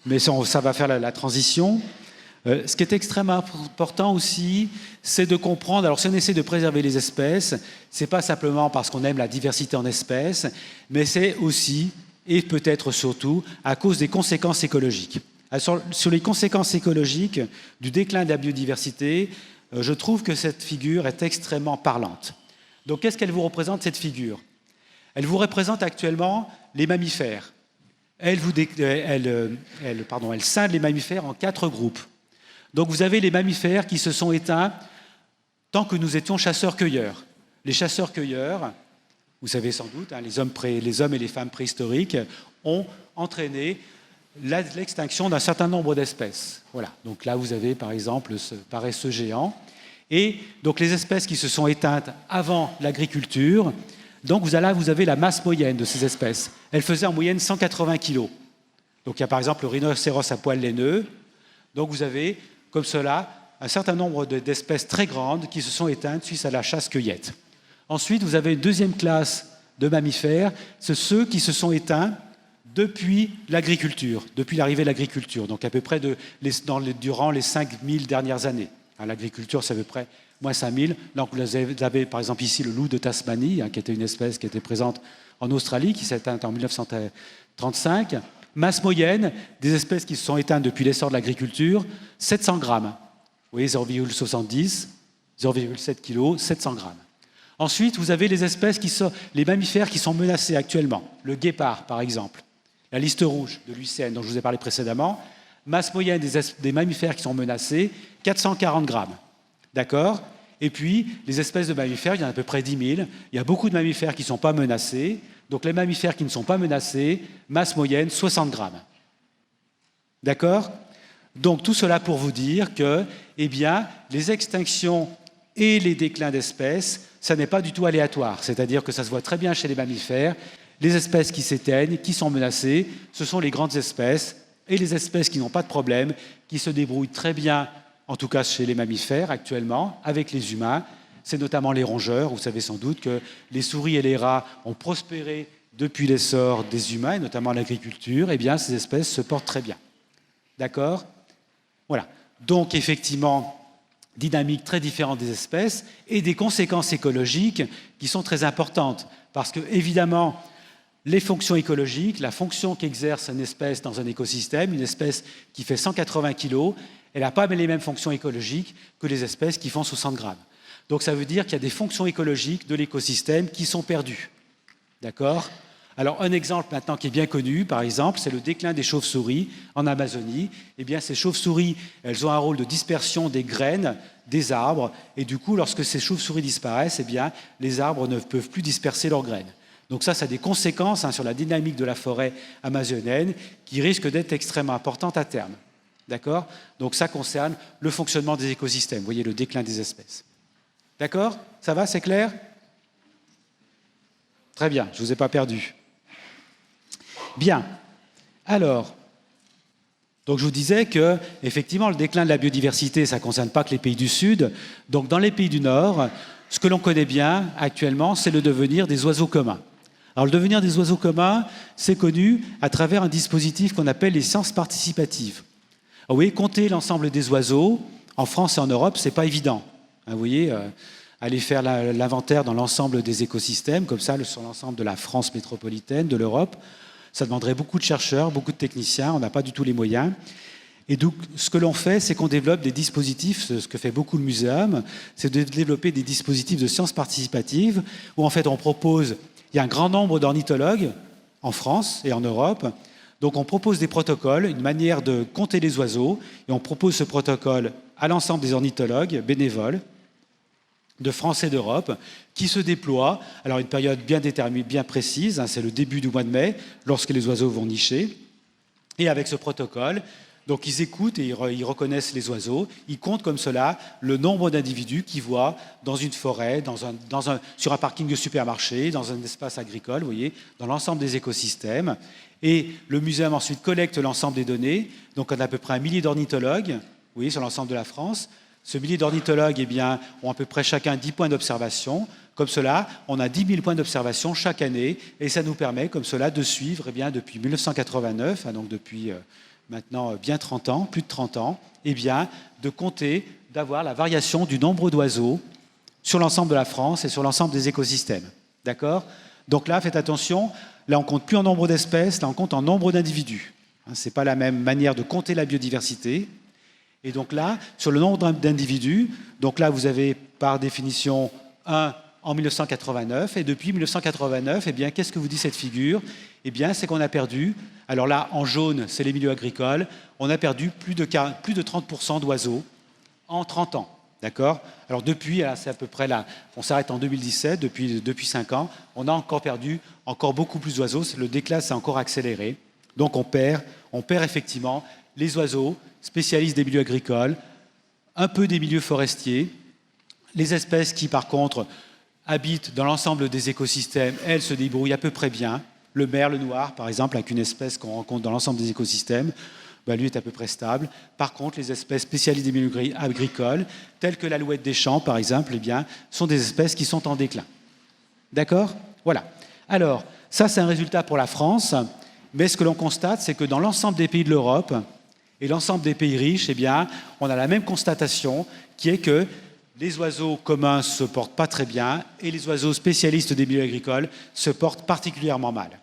mais ça va faire la transition, ce qui est extrêmement important aussi, c'est de comprendre, alors si on essaie de préserver les espèces, ce n'est pas simplement parce qu'on aime la diversité en espèces, mais c'est aussi, et peut-être surtout, à cause des conséquences écologiques. Alors, sur les conséquences écologiques du déclin de la biodiversité, je trouve que cette figure est extrêmement parlante. Donc qu'est-ce qu'elle vous représente, cette figure? Elle vous représente actuellement les mammifères. Elle scinde les mammifères en 4 groupes. Donc vous avez les mammifères qui se sont éteints tant que nous étions chasseurs-cueilleurs. Les chasseurs-cueilleurs, vous savez sans doute, les hommes et les femmes préhistoriques ont entraîné l'extinction d'un certain nombre d'espèces. Voilà. Donc là, vous avez par exemple ce paresseux géant. Et donc les espèces qui se sont éteintes avant l'agriculture, donc vous avez la masse moyenne de ces espèces. Elle faisait en moyenne 180 kg. Donc il y a par exemple le rhinocéros à poil laineux. Donc vous avez, comme cela, un certain nombre d'espèces très grandes qui se sont éteintes suite à la chasse-cueillette. Ensuite, vous avez une deuxième classe de mammifères, c'est ceux qui se sont éteints depuis l'agriculture, depuis l'arrivée de l'agriculture, donc à peu près durant les 5000 dernières années. L'agriculture, c'est à peu près moins 5000. Donc vous avez par exemple ici le loup de Tasmanie, qui était une espèce qui était présente en Australie, qui s'est éteinte en 1935. Masse moyenne des espèces qui se sont éteintes depuis l'essor de l'agriculture, 700 grammes. Vous voyez, 0,70, 0,7 kg, 700 grammes. Ensuite, vous avez les mammifères qui sont menacés actuellement. Le guépard, par exemple. La liste rouge de l'UICN dont je vous ai parlé précédemment. Masse moyenne des mammifères qui sont menacés, 440 grammes. D'accord? Et puis, les espèces de mammifères, il y en a à peu près 10 000. Il y a beaucoup de mammifères qui ne sont pas menacés. Donc, les mammifères qui ne sont pas menacés, masse moyenne, 60 grammes. D'accord? Donc, tout cela pour vous dire que, eh bien, les extinctions et les déclins d'espèces, ça n'est pas du tout aléatoire. C'est-à-dire que ça se voit très bien chez les mammifères. Les espèces qui s'éteignent, qui sont menacées, ce sont les grandes espèces. Et les espèces qui n'ont pas de problème, qui se débrouillent très bien, en tout cas chez les mammifères actuellement, avec les humains. C'est notamment les rongeurs. Vous savez sans doute que les souris et les rats ont prospéré depuis l'essor des humains, et notamment l'agriculture. Eh bien, ces espèces se portent très bien. D'accord? Voilà. Donc, effectivement, dynamique très différente des espèces et des conséquences écologiques qui sont très importantes. Parce que, évidemment, les fonctions écologiques, la fonction qu'exerce une espèce dans un écosystème, une espèce qui fait 180 kg, elle n'a pas les mêmes fonctions écologiques que les espèces qui font 60 grammes. Donc ça veut dire qu'il y a des fonctions écologiques de l'écosystème qui sont perdues. D'accord? Alors un exemple maintenant qui est bien connu, par exemple, c'est le déclin des chauves-souris en Amazonie. Eh bien ces chauves-souris, elles ont un rôle de dispersion des graines des arbres, et du coup, lorsque ces chauves-souris disparaissent, eh bien les arbres ne peuvent plus disperser leurs graines. Donc ça a des conséquences sur la dynamique de la forêt amazonienne qui risquent d'être extrêmement importantes à terme. D'accord? Donc ça concerne le fonctionnement des écosystèmes. Vous voyez le déclin des espèces. D'accord? Ça va, c'est clair? Très bien, je ne vous ai pas perdu. Bien. Alors, donc je vous disais que, effectivement, le déclin de la biodiversité, ça ne concerne pas que les pays du Sud. Donc dans les pays du Nord, ce que l'on connaît bien actuellement, c'est le devenir des oiseaux communs. Alors le devenir des oiseaux communs, c'est connu à travers un dispositif qu'on appelle les sciences participatives. Alors, vous voyez, compter l'ensemble des oiseaux, en France et en Europe, ce n'est pas évident. Vous voyez, aller faire l'inventaire dans l'ensemble des écosystèmes, comme ça, sur l'ensemble de la France métropolitaine, de l'Europe, ça demanderait beaucoup de chercheurs, beaucoup de techniciens, on n'a pas du tout les moyens. Et donc, ce que l'on fait, c'est qu'on développe des dispositifs, ce que fait beaucoup le muséum, c'est de développer des dispositifs de sciences participatives, où en fait on propose, il y a un grand nombre d'ornithologues en France et en Europe, donc on propose des protocoles, une manière de compter les oiseaux, et on propose ce protocole à l'ensemble des ornithologues bénévoles de France et d'Europe, qui se déploient, alors une période bien déterminée, bien précise, c'est le début du mois de mai, lorsque les oiseaux vont nicher, et avec ce protocole, donc ils écoutent et ils reconnaissent les oiseaux, ils comptent comme cela le nombre d'individus qu'ils voient dans une forêt, sur un parking de supermarché, dans un espace agricole, vous voyez, dans l'ensemble des écosystèmes. Et le muséum ensuite collecte l'ensemble des données, donc on a à peu près 1 millier d'ornithologues, vous voyez, sur l'ensemble de la France. Ce millier d'ornithologues, eh bien, ont à peu près chacun 10 points d'observation. Comme cela, on a 10 000 points d'observation chaque année, et ça nous permet, comme cela, de suivre, eh bien, depuis 1989, donc depuis maintenant bien 30 ans, plus de 30 ans, eh bien, de compter, d'avoir la variation du nombre d'oiseaux sur l'ensemble de la France et sur l'ensemble des écosystèmes. D'accord? Donc là, faites attention, là on ne compte plus en nombre d'espèces, là on compte en nombre d'individus. Ce n'est pas la même manière de compter la biodiversité. Et donc là, sur le nombre d'individus, donc là vous avez par définition 1 en 1989, et depuis 1989, eh bien, qu'est-ce que vous dit cette figure? Eh bien, c'est qu'on a perdu, alors là, en jaune, c'est les milieux agricoles, on a perdu plus de 30% d'oiseaux en 30 ans. D'accord? Alors depuis, c'est à peu près là, on s'arrête en 2017, depuis 5 ans, on a encore perdu encore beaucoup plus d'oiseaux, le déclin s'est encore accéléré. Donc on perd effectivement les oiseaux, spécialistes des milieux agricoles, un peu des milieux forestiers, les espèces qui par contre habitent dans l'ensemble des écosystèmes, elles se débrouillent à peu près bien. Le merle noir, par exemple, avec une espèce qu'on rencontre dans l'ensemble des écosystèmes, lui est à peu près stable. Par contre, les espèces spécialistes des milieux agricoles, telles que l'alouette des champs, par exemple, eh bien, sont des espèces qui sont en déclin. D'accord? Voilà. Alors, ça, c'est un résultat pour la France, mais ce que l'on constate, c'est que dans l'ensemble des pays de l'Europe et l'ensemble des pays riches, eh bien, on a la même constatation, qui est que les oiseaux communs ne se portent pas très bien et les oiseaux spécialistes des milieux agricoles se portent particulièrement mal.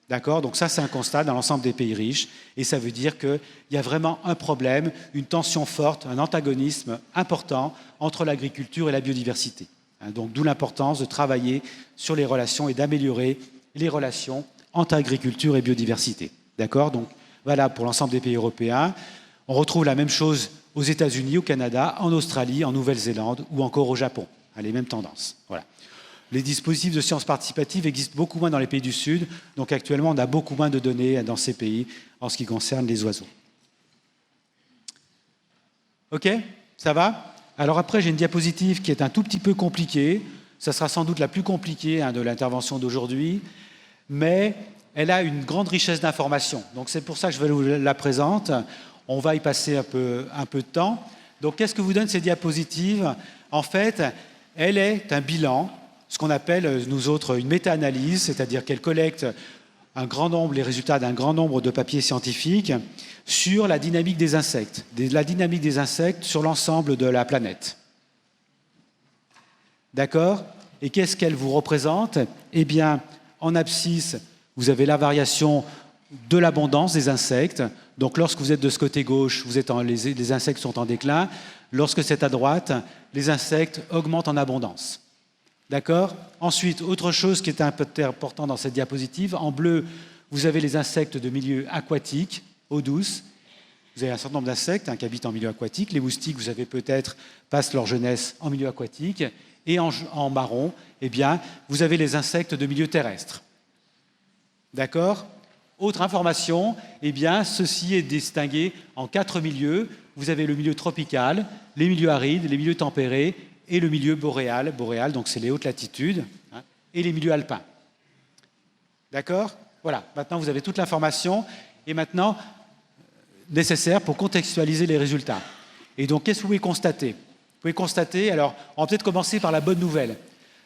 D'accord? Donc ça, c'est un constat dans l'ensemble des pays riches et ça veut dire qu'il y a vraiment un problème, une tension forte, un antagonisme important entre l'agriculture et la biodiversité. Donc d'où l'importance de travailler sur les relations et d'améliorer les relations entre agriculture et biodiversité. D'accord? Donc voilà pour l'ensemble des pays européens. On retrouve la même chose aux États-Unis, au Canada, en Australie, en Nouvelle-Zélande ou encore au Japon. Les mêmes tendances. Voilà. Les dispositifs de sciences participatives existent beaucoup moins dans les pays du Sud, donc actuellement on a beaucoup moins de données dans ces pays en ce qui concerne les oiseaux. Ok? Ça va? Alors après j'ai une diapositive qui est un tout petit peu compliquée, ça sera sans doute la plus compliquée de l'intervention d'aujourd'hui, mais elle a une grande richesse d'informations, donc c'est pour ça que je vais vous la présenter. On va y passer un peu de temps. Donc qu'est-ce que vous donnent ces diapositives? En fait, elle est un bilan, ce qu'on appelle, nous autres, une méta-analyse, c'est-à-dire qu'elle collecte les résultats d'un grand nombre de papiers scientifiques sur la dynamique des insectes, sur l'ensemble de la planète. D'accord? Et qu'est-ce qu'elle vous représente? Eh bien, en abscisse, vous avez la variation de l'abondance des insectes. Donc, lorsque vous êtes de ce côté gauche, les insectes sont en déclin. Lorsque c'est à droite, les insectes augmentent en abondance. D'accord? Ensuite, autre chose qui est un peu important dans cette diapositive, en bleu, vous avez les insectes de milieu aquatique, eau douce. Vous avez un certain nombre d'insectes qui habitent en milieu aquatique. Les moustiques, vous savez peut-être, passent leur jeunesse en milieu aquatique. Et en marron, eh bien, vous avez les insectes de milieu terrestre. D'accord? Autre information, eh bien, ceci est distingué en 4 milieux. Vous avez le milieu tropical, les milieux arides, les milieux tempérés et le milieu boréal. Boréal, donc c'est les hautes latitudes, et les milieux alpins. D'accord? Voilà, maintenant vous avez toute l'information et maintenant nécessaire pour contextualiser les résultats. Et donc, qu'est-ce que vous pouvez constater? Vous pouvez constater, alors, on va peut-être commencer par la bonne nouvelle.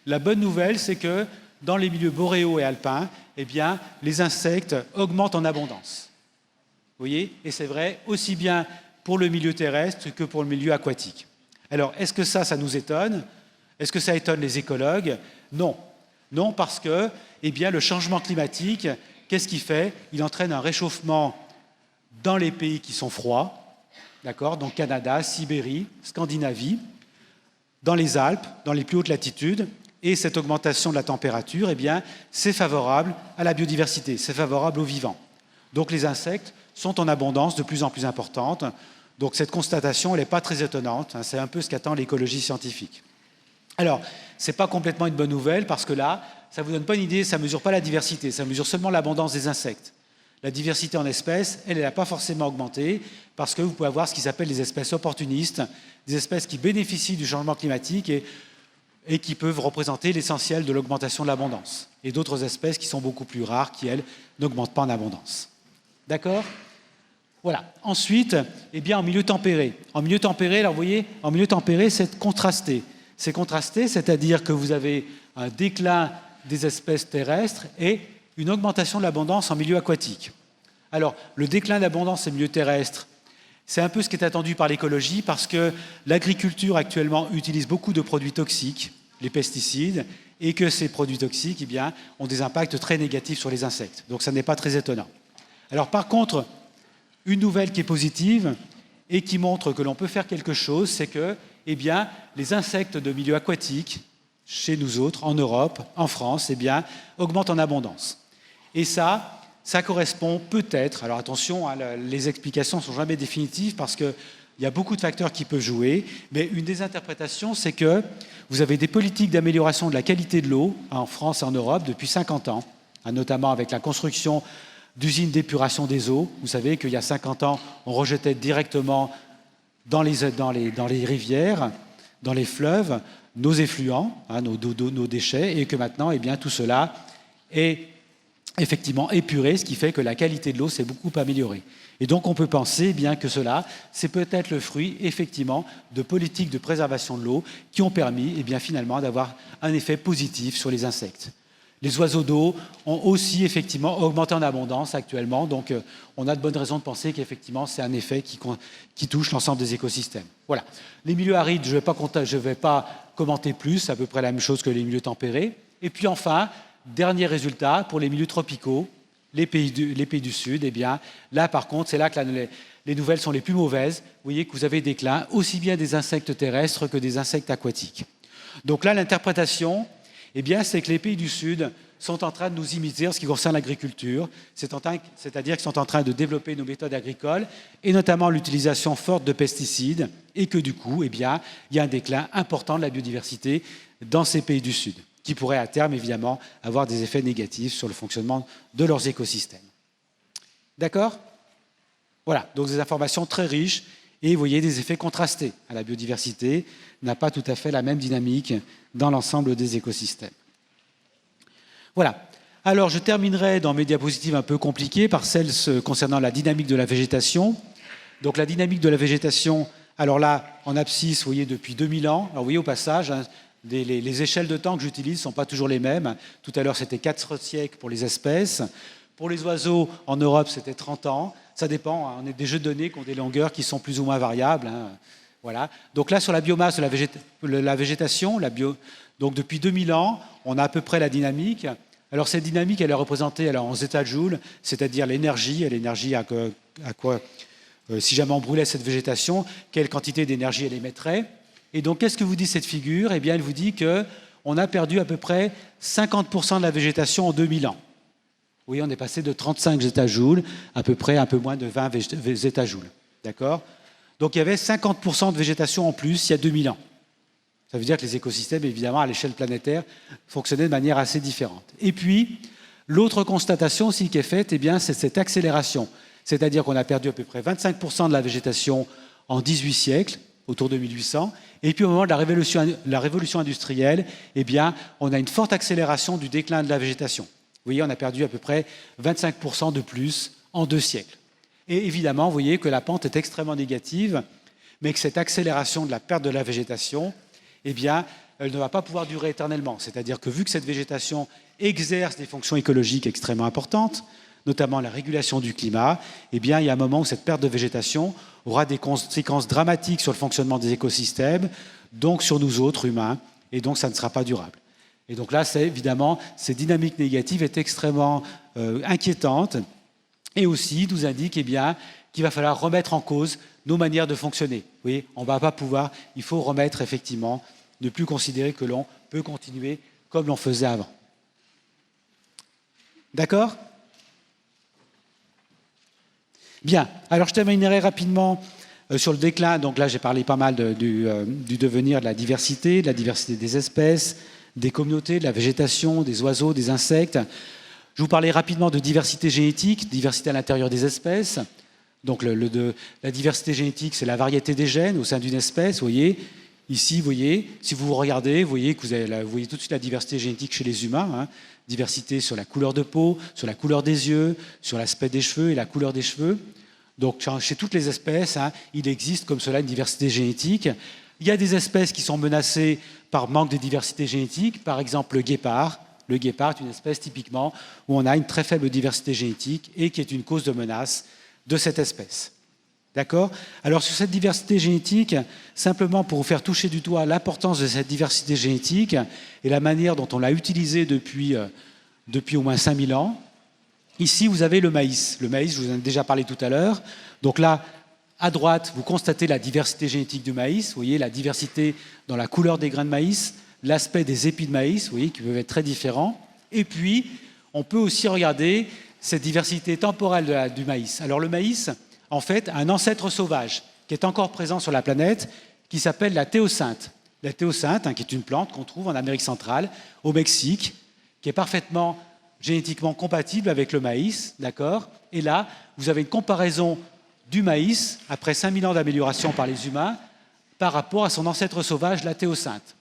La bonne nouvelle, c'est que dans les milieux boréaux et alpins, eh bien, les insectes augmentent en abondance. Vous voyez? Et c'est vrai aussi bien pour le milieu terrestre que pour le milieu aquatique. Alors, est-ce que ça nous étonne? Est-ce que ça étonne les écologues? Non. Non, parce que eh bien, le changement climatique, qu'est-ce qu'il fait? Il entraîne un réchauffement dans les pays qui sont froids, d'accord? Donc Canada, Sibérie, Scandinavie, dans les Alpes, dans les plus hautes latitudes. Et cette augmentation de la température, eh bien, c'est favorable à la biodiversité, c'est favorable aux vivants. Donc les insectes sont en abondance de plus en plus importante. Donc cette constatation, elle n'est pas très étonnante, c'est un peu ce qu'attend l'écologie scientifique. Alors, ce n'est pas complètement une bonne nouvelle parce que là, ça ne vous donne pas une idée, ça ne mesure pas la diversité, ça mesure seulement l'abondance des insectes. La diversité en espèces, elle n'a pas forcément augmenté parce que vous pouvez avoir ce qui s'appelle des espèces opportunistes, des espèces qui bénéficient du changement climatique et qui peuvent représenter l'essentiel de l'augmentation de l'abondance. Et d'autres espèces qui sont beaucoup plus rares, qui, elles, n'augmentent pas en abondance. D'accord? Voilà. Ensuite, eh bien, en milieu tempéré. En milieu tempéré, alors vous voyez, en milieu tempéré, c'est contrasté. C'est contrasté, c'est-à-dire que vous avez un déclin des espèces terrestres et une augmentation de l'abondance en milieu aquatique. Alors, le déclin d'abondance en milieu terrestre, c'est un peu ce qui est attendu par l'écologie parce que l'agriculture actuellement utilise beaucoup de produits toxiques, les pesticides, et que ces produits toxiques eh bien, ont des impacts très négatifs sur les insectes. Donc ça n'est pas très étonnant. Alors par contre, une nouvelle qui est positive et qui montre que l'on peut faire quelque chose, c'est que eh bien, les insectes de milieu aquatique, chez nous autres, en Europe, en France, eh bien, augmentent en abondance. Et ça correspond peut-être, alors attention, les explications ne sont jamais définitives parce qu'il y a beaucoup de facteurs qui peuvent jouer, mais une des interprétations, c'est que vous avez des politiques d'amélioration de la qualité de l'eau en France et en Europe depuis 50 ans, notamment avec la construction d'usines d'épuration des eaux. Vous savez qu'il y a 50 ans, on rejetait directement dans les rivières, dans les fleuves, nos effluents, nos déchets, et que maintenant, eh bien, tout cela est effectivement épuré, ce qui fait que la qualité de l'eau s'est beaucoup améliorée. Et donc on peut penser bien que cela, c'est peut-être le fruit effectivement de politiques de préservation de l'eau qui ont permis eh bien, finalement d'avoir un effet positif sur les insectes. Les oiseaux d'eau ont aussi effectivement augmenté en abondance actuellement, donc on a de bonnes raisons de penser qu'effectivement c'est un effet qui touche l'ensemble des écosystèmes. Voilà. Les milieux arides, je ne vais pas commenter plus, c'est à peu près la même chose que les milieux tempérés. Et puis enfin, dernier résultat, pour les milieux tropicaux, les pays du Sud, eh bien, là par contre, c'est là que les nouvelles sont les plus mauvaises. Vous voyez que vous avez déclin aussi bien des insectes terrestres que des insectes aquatiques. Donc là, l'interprétation, eh bien, c'est que les pays du Sud sont en train de nous imiter en ce qui concerne l'agriculture, c'est-à-dire qu'ils sont en train de développer nos méthodes agricoles, et notamment l'utilisation forte de pesticides, et que du coup, eh bien, il y a un déclin important de la biodiversité dans ces pays du Sud, qui pourrait à terme, évidemment, avoir des effets négatifs sur le fonctionnement de leurs écosystèmes. D'accord ? Voilà, donc des informations très riches, et vous voyez des effets contrastés. La biodiversité n'a pas tout à fait la même dynamique dans l'ensemble des écosystèmes. Voilà. Alors, je terminerai dans mes diapositives un peu compliquées par celles concernant la dynamique de la végétation. Donc, la dynamique de la végétation, alors là, en abscisse, vous voyez, depuis 2000 ans. Alors, vous voyez au passage, hein, les échelles de temps que j'utilise ne sont pas toujours les mêmes. Tout à l'heure, c'était 4 siècles pour les espèces. Pour les oiseaux, en Europe, c'était 30 ans. Ça dépend, hein, on a des jeux de données qui ont des longueurs qui sont plus ou moins variables. Hein. Voilà. Donc là, sur la biomasse de la végétation, donc depuis 2000 ans, on a à peu près la dynamique. Alors cette dynamique, elle est représentée en zeta-joules, c'est-à-dire l'énergie. L'énergie à quoi, si jamais on brûlait cette végétation, quelle quantité d'énergie elle émettrait. Et donc, qu'est-ce que vous dit cette figure? Eh bien, elle vous dit qu'on a perdu à peu près 50% de la végétation en 2000 ans. Oui, on est passé de 35 zeta-joules à peu près un peu moins de 20 zeta-joules. D'accord? Donc il y avait 50% de végétation en plus il y a 2000 ans. Ça veut dire que les écosystèmes, évidemment, à l'échelle planétaire, fonctionnaient de manière assez différente. Et puis, l'autre constatation aussi qui est faite, eh bien, c'est cette accélération. C'est-à-dire qu'on a perdu à peu près 25% de la végétation en 18 siècles, autour de 1800. Et puis au moment de la révolution industrielle, eh bien, on a une forte accélération du déclin de la végétation. Vous voyez, on a perdu à peu près 25% de plus en 2 siècles. Et évidemment, vous voyez que la pente est extrêmement négative, mais que cette accélération de la perte de la végétation, eh bien, elle ne va pas pouvoir durer éternellement. C'est-à-dire que vu que cette végétation exerce des fonctions écologiques extrêmement importantes, notamment la régulation du climat, eh bien, il y a un moment où cette perte de végétation aura des conséquences dramatiques sur le fonctionnement des écosystèmes, donc sur nous autres humains, et donc ça ne sera pas durable. Et donc là, évidemment, cette dynamique négative est extrêmement inquiétante, et aussi nous indique eh bien, qu'il va falloir remettre en cause nos manières de fonctionner. Vous voyez, on ne va pas pouvoir, il faut remettre effectivement, ne plus considérer que l'on peut continuer comme l'on faisait avant. D'accord ? Bien, alors je terminerai rapidement sur le déclin. Donc là, j'ai parlé pas mal du devenir de la diversité des espèces, des communautés, de la végétation, des oiseaux, des insectes. Je vous parlais rapidement de diversité génétique, diversité à l'intérieur des espèces. Donc la diversité génétique, c'est la variété des gènes au sein d'une espèce. Vous voyez, ici, vous voyez, si vous regardez, vous voyez que vous voyez tout de suite la diversité génétique chez les humains. Hein. Diversité sur la couleur de peau, sur la couleur des yeux, sur l'aspect des cheveux et la couleur des cheveux. Donc chez toutes les espèces, hein, il existe comme cela une diversité génétique. Il y a des espèces qui sont menacées par manque de diversité génétique, par exemple le guépard. Le guépard est une espèce typiquement où on a une très faible diversité génétique et qui est une cause de menace de cette espèce. D'accord ? Alors sur cette diversité génétique, simplement pour vous faire toucher du doigt l'importance de cette diversité génétique et la manière dont on l'a utilisée depuis au moins 5000 ans, ici vous avez le maïs. Le maïs, je vous en ai déjà parlé tout à l'heure. Donc là, à droite, vous constatez la diversité génétique du maïs. Vous voyez la diversité dans la couleur des grains de maïs, l'aspect des épis de maïs, vous voyez, qui peuvent être très différents. Et puis, on peut aussi regarder cette diversité temporelle du maïs. Alors le maïs, en fait, a un ancêtre sauvage qui est encore présent sur la planète, qui s'appelle la théocinthe. La théocinthe, hein, qui est une plante qu'on trouve en Amérique centrale, au Mexique, qui est parfaitement génétiquement compatible avec le maïs, d'accord ? Et là, vous avez une comparaison du maïs, après 5000 ans d'amélioration par les humains, par rapport à son ancêtre sauvage, la théocinthe.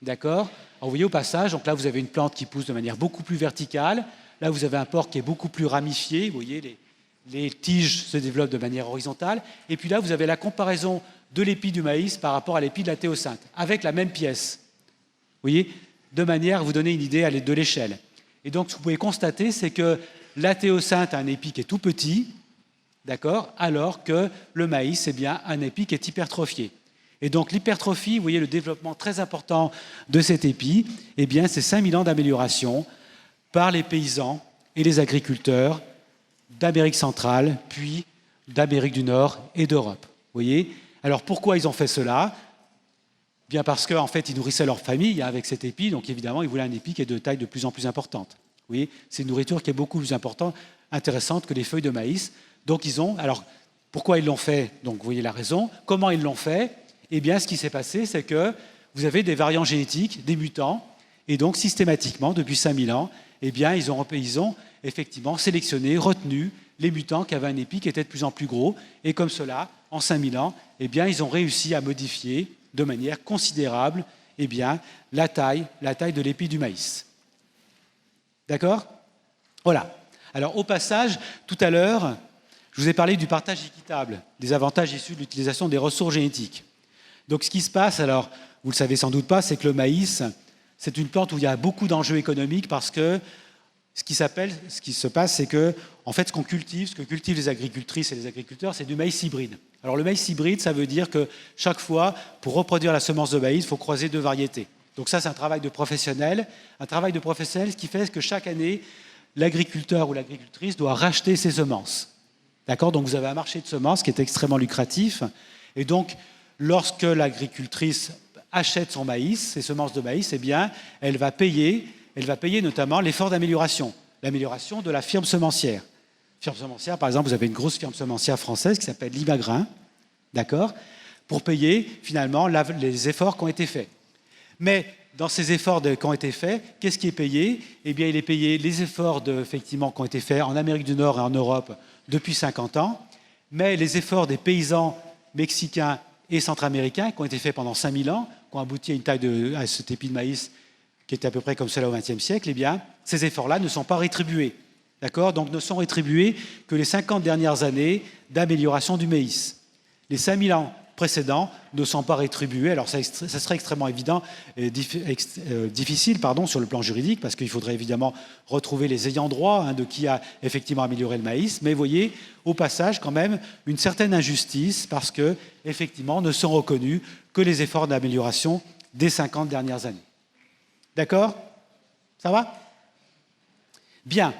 D'accord ? Alors vous voyez au passage, donc là vous avez une plante qui pousse de manière beaucoup plus verticale, là vous avez un port qui est beaucoup plus ramifié, vous voyez les tiges se développent de manière horizontale, et puis là vous avez la comparaison de l'épi du maïs par rapport à l'épi de la théocinthe, avec la même pièce. Vous voyez ? De manière à vous donner une idée de l'échelle. Et donc, ce que vous pouvez constater, c'est que la théocinthe a un épi qui est tout petit, d'accord, alors que le maïs, eh bien, un épi qui est hypertrophié. Et donc, l'hypertrophie, vous voyez le développement très important de cet épi, eh bien, c'est 5000 ans d'amélioration par les paysans et les agriculteurs d'Amérique centrale, puis d'Amérique du Nord et d'Europe. Vous voyez? Alors, pourquoi ils ont fait cela? Bien parce qu'en fait, ils nourrissaient leur famille avec cet épi, donc évidemment, ils voulaient un épi qui est de taille de plus en plus importante. Vous voyez, c'est une nourriture qui est beaucoup plus importante, intéressante que les feuilles de maïs. Donc, alors, pourquoi ils l'ont fait? Donc, vous voyez la raison. Comment ils l'ont fait? Eh bien, ce qui s'est passé, c'est que vous avez des variants génétiques, des mutants, et donc, systématiquement, depuis 5000 ans, eh bien, ils ont effectivement sélectionné, retenu les mutants qui avaient un épi qui était de plus en plus gros, et comme cela, en 5000 ans, eh bien, ils ont réussi à modifier de manière considérable eh bien, la taille de l'épi du maïs. D'accord? Voilà. Alors, au passage, tout à l'heure, je vous ai parlé du partage équitable, des avantages issus de l'utilisation des ressources génétiques. Donc, ce qui se passe, alors, vous ne le savez sans doute pas, c'est que le maïs, c'est une plante où il y a beaucoup d'enjeux économiques parce que ce qui se passe, c'est que, en fait, ce que cultivent les agricultrices et les agriculteurs, c'est du maïs hybride. Alors, le maïs hybride, ça veut dire que chaque fois, pour reproduire la semence de maïs, il faut croiser 2 variétés. Donc ça, c'est un travail de professionnel. Un travail de professionnel, ce qui fait que chaque année, l'agriculteur ou l'agricultrice doit racheter ses semences. D'accord? Donc, vous avez un marché de semences qui est extrêmement lucratif. Et donc, lorsque l'agricultrice achète son maïs, ses semences de maïs, eh bien, elle va payer notamment l'effort d'amélioration, l'amélioration de la firme semencière. Firme semencière, par exemple, vous avez une grosse firme semencière française qui s'appelle Limagrain, d'accord, pour payer finalement les efforts qui ont été faits. Mais dans ces efforts qui ont été faits, qu'est-ce qui est payé? Eh bien, il est payé les efforts effectivement, qui ont été faits en Amérique du Nord et en Europe depuis 50 ans, mais les efforts des paysans mexicains et centra-américains qui ont été faits pendant 5000 ans, qui ont abouti à une taille à cet épi de maïs qui était à peu près comme cela au XXe siècle, eh bien, ces efforts-là ne sont pas rétribués. D'accord? Donc, ne sont rétribués que les 50 dernières années d'amélioration du maïs. Les 5000 ans précédents ne sont pas rétribués. Alors, ça serait extrêmement difficile sur le plan juridique, parce qu'il faudrait évidemment retrouver les ayants droit de qui a effectivement amélioré le maïs. Mais vous voyez, au passage, quand même, une certaine injustice, parce que, effectivement, ne sont reconnus que les efforts d'amélioration des 50 dernières années. D'accord? Ça va? Bien.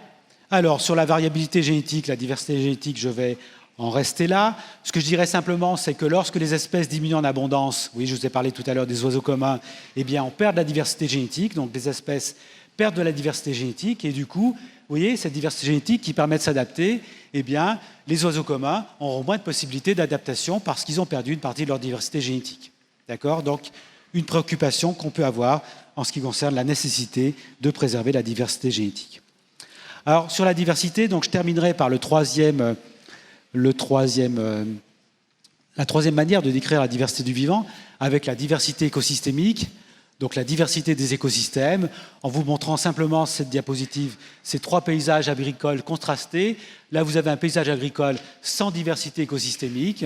Alors, sur la variabilité génétique, la diversité génétique, je vais en rester là. Ce que je dirais simplement, c'est que lorsque les espèces diminuent en abondance, oui, je vous ai parlé tout à l'heure des oiseaux communs, eh bien, on perd de la diversité génétique, donc des espèces perdent de la diversité génétique, et du coup, vous voyez, cette diversité génétique qui permet de s'adapter, eh bien, les oiseaux communs auront moins de possibilités d'adaptation parce qu'ils ont perdu une partie de leur diversité génétique. D'accord? Donc, une préoccupation qu'on peut avoir en ce qui concerne la nécessité de préserver la diversité génétique. Alors, sur la diversité, donc, je terminerai par la troisième manière de décrire la diversité du vivant, avec la diversité écosystémique, donc la diversité des écosystèmes, en vous montrant simplement cette diapositive, ces 3 paysages agricoles contrastés. Là, vous avez un paysage agricole sans diversité écosystémique.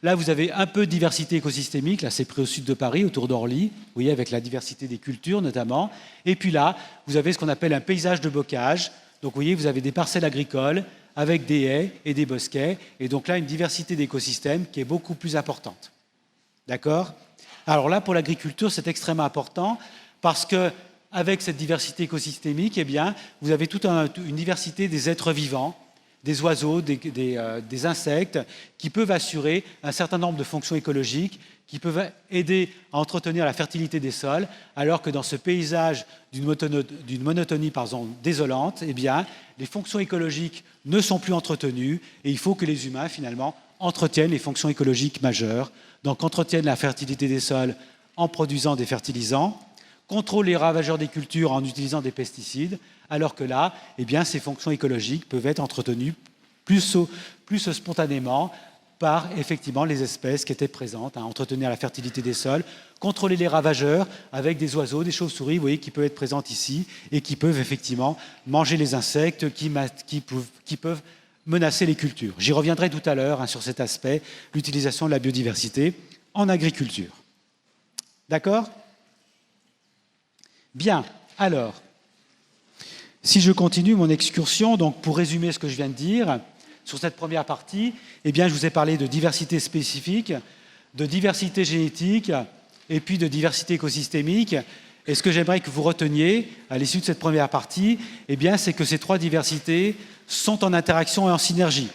Là, vous avez un peu de diversité écosystémique, là c'est près au sud de Paris, autour d'Orly, vous voyez, avec la diversité des cultures notamment. Et puis là, vous avez ce qu'on appelle un paysage de bocage. Donc vous voyez, vous avez des parcelles agricoles avec des haies et des bosquets. Et donc là, une diversité d'écosystèmes qui est beaucoup plus importante. D'accord? Alors là, pour l'agriculture, c'est extrêmement important parce qu'avec cette diversité écosystémique, eh bien, vous avez toute une diversité des êtres vivants, des oiseaux, des insectes, qui peuvent assurer un certain nombre de fonctions écologiques, qui peuvent aider à entretenir la fertilité des sols, alors que dans ce paysage d'une monotonie désolante, eh bien, les fonctions écologiques ne sont plus entretenues et il faut que les humains, finalement, entretiennent les fonctions écologiques majeures, donc entretiennent la fertilité des sols en produisant des fertilisants, contrôlent les ravageurs des cultures en utilisant des pesticides, alors que là, eh bien, ces fonctions écologiques peuvent être entretenues plus spontanément par effectivement les espèces qui étaient présentes, entretenir la fertilité des sols, contrôler les ravageurs avec des oiseaux, des chauves-souris, vous voyez, qui peuvent être présentes ici et qui peuvent effectivement manger les insectes qui peuvent menacer les cultures. J'y reviendrai tout à l'heure sur cet aspect, l'utilisation de la biodiversité en agriculture. D'accord? Bien, alors, Si je continue mon excursion, donc pour résumer ce que je viens de dire, sur cette première partie, eh bien, je vous ai parlé de diversité spécifique, de diversité génétique et puis de diversité écosystémique. Et ce que j'aimerais que vous reteniez à l'issue de cette première partie, eh bien, c'est que ces trois diversités sont en interaction et en synergie.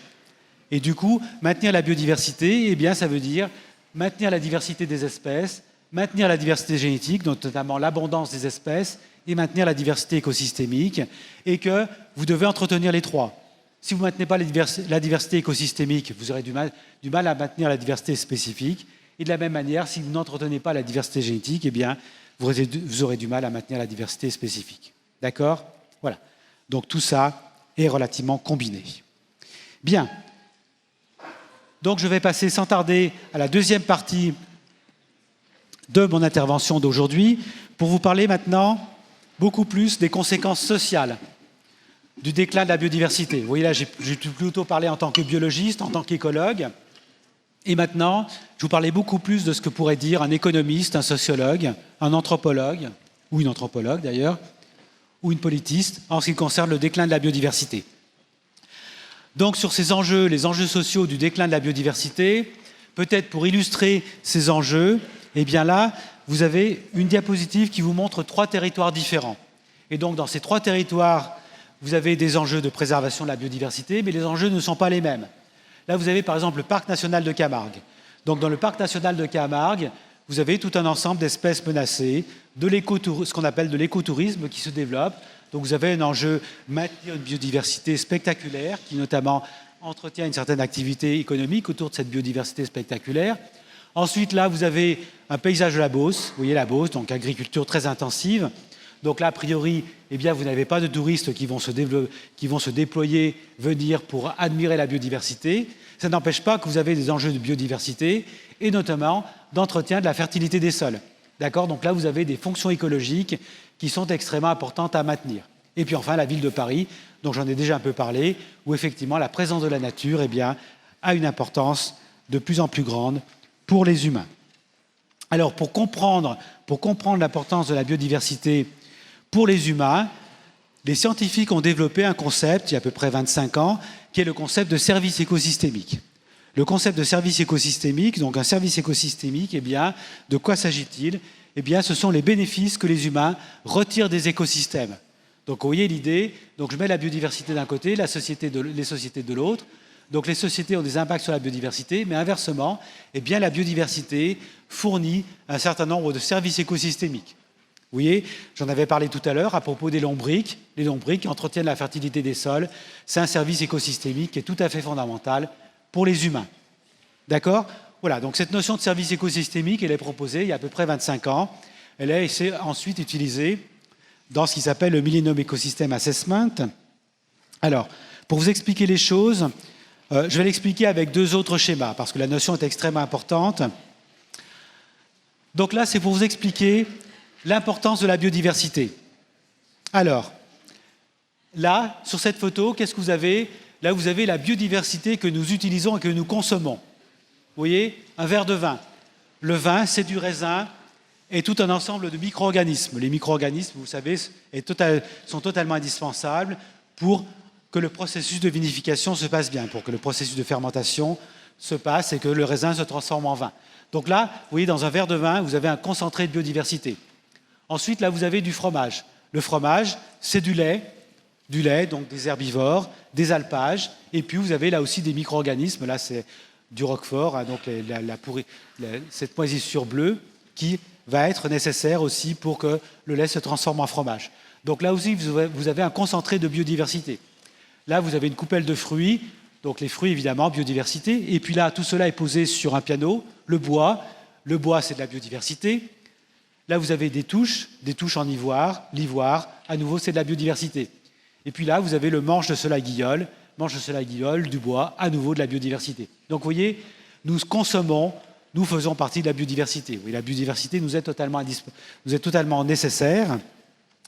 Et du coup, maintenir la biodiversité, eh bien, ça veut dire maintenir la diversité des espèces, maintenir la diversité génétique, donc notamment l'abondance des espèces, et maintenir la diversité écosystémique, et que vous devez entretenir les trois. Si vous ne maintenez pas la diversité écosystémique, vous aurez du mal à maintenir la diversité spécifique, et de la même manière, si vous n'entretenez pas la diversité génétique, eh bien, vous aurez du mal à maintenir la diversité spécifique. D'accord? Voilà. Donc tout ça est relativement combiné. Bien. Donc je vais passer sans tarder à la deuxième partie de mon intervention d'aujourd'hui pour vous parler maintenant beaucoup plus des conséquences sociales du déclin de la biodiversité. Vous voyez là, j'ai plutôt parlé en tant que biologiste, en tant qu'écologue. Et maintenant, je vous parlais beaucoup plus de ce que pourrait dire un économiste, un sociologue, un anthropologue, ou une anthropologue d'ailleurs, ou une politiste, en ce qui concerne le déclin de la biodiversité. Donc sur ces enjeux, les enjeux sociaux du déclin de la biodiversité, peut-être pour illustrer ces enjeux, eh bien là, vous avez une diapositive qui vous montre trois territoires différents. Et donc dans ces trois territoires, vous avez des enjeux de préservation de la biodiversité, mais les enjeux ne sont pas les mêmes. Là, vous avez par exemple le parc national de Camargue. Donc dans le parc national de Camargue, vous avez tout un ensemble d'espèces menacées, ce qu'on appelle de l'écotourisme qui se développe. Donc vous avez un enjeu maintenir une biodiversité spectaculaire qui notamment entretient une certaine activité économique autour de cette biodiversité spectaculaire. Ensuite, là, vous avez un paysage de la Beauce. Vous voyez la Beauce, donc agriculture très intensive. Donc là, a priori, eh bien, vous n'avez pas de touristes qui vont se déployer, venir pour admirer la biodiversité. Ça n'empêche pas que vous avez des enjeux de biodiversité et notamment d'entretien de la fertilité des sols. D'accord? Donc là, vous avez des fonctions écologiques qui sont extrêmement importantes à maintenir. Et puis enfin, la ville de Paris, dont j'en ai déjà un peu parlé, où effectivement la présence de la nature eh bien, a une importance de plus en plus grande pour les humains. Alors, pour comprendre l'importance de la biodiversité pour les humains, les scientifiques ont développé un concept, il y a à peu près 25 ans, qui est le concept de service écosystémique. Le concept de service écosystémique, donc un service écosystémique, eh bien, de quoi s'agit-il? Eh bien, ce sont les bénéfices que les humains retirent des écosystèmes. Donc, vous voyez l'idée, donc je mets la biodiversité d'un côté, les sociétés de l'autre. Donc, les sociétés ont des impacts sur la biodiversité, mais inversement, eh bien, la biodiversité fournit un certain nombre de services écosystémiques. Vous voyez, j'en avais parlé tout à l'heure à propos des lombrics. Les lombrics qui entretiennent la fertilité des sols, c'est un service écosystémique qui est tout à fait fondamental pour les humains. D'accord? Voilà, donc cette notion de service écosystémique, elle est proposée il y a à peu près 25 ans. Elle a été ensuite utilisée dans ce qui s'appelle le Millennium Ecosystem Assessment. Alors, pour vous expliquer les choses, je vais l'expliquer avec deux autres schémas, parce que la notion est extrêmement importante. Donc là, c'est pour vous expliquer l'importance de la biodiversité. Alors, là, sur cette photo, qu'est-ce que vous avez? Là, vous avez la biodiversité que nous utilisons et que nous consommons. Vous voyez, un verre de vin. Le vin, c'est du raisin et tout un ensemble de micro-organismes. Les micro-organismes, vous savez, sont totalement indispensables pour que le processus de vinification se passe bien, pour que le processus de fermentation se passe et que le raisin se transforme en vin. Donc là, vous voyez, dans un verre de vin, vous avez un concentré de biodiversité. Ensuite, là, vous avez du fromage. Le fromage, c'est du lait, donc des herbivores, des alpages, et puis vous avez là aussi des micro-organismes. Là, c'est du roquefort, hein, donc cette moisissure bleue qui va être nécessaire aussi pour que le lait se transforme en fromage. Donc là aussi, vous avez un concentré de biodiversité. Là, vous avez une coupelle de fruits, donc les fruits, évidemment, biodiversité. Et puis là, tout cela est posé sur un piano, le bois. Le bois, c'est de la biodiversité. Là, vous avez des touches en ivoire. L'ivoire, à nouveau, c'est de la biodiversité. Et puis là, vous avez le manche de soleil guillole, du bois, à nouveau de la biodiversité. Donc, vous voyez, nous consommons, nous faisons partie de la biodiversité. Oui, la biodiversité nous est totalement nécessaire.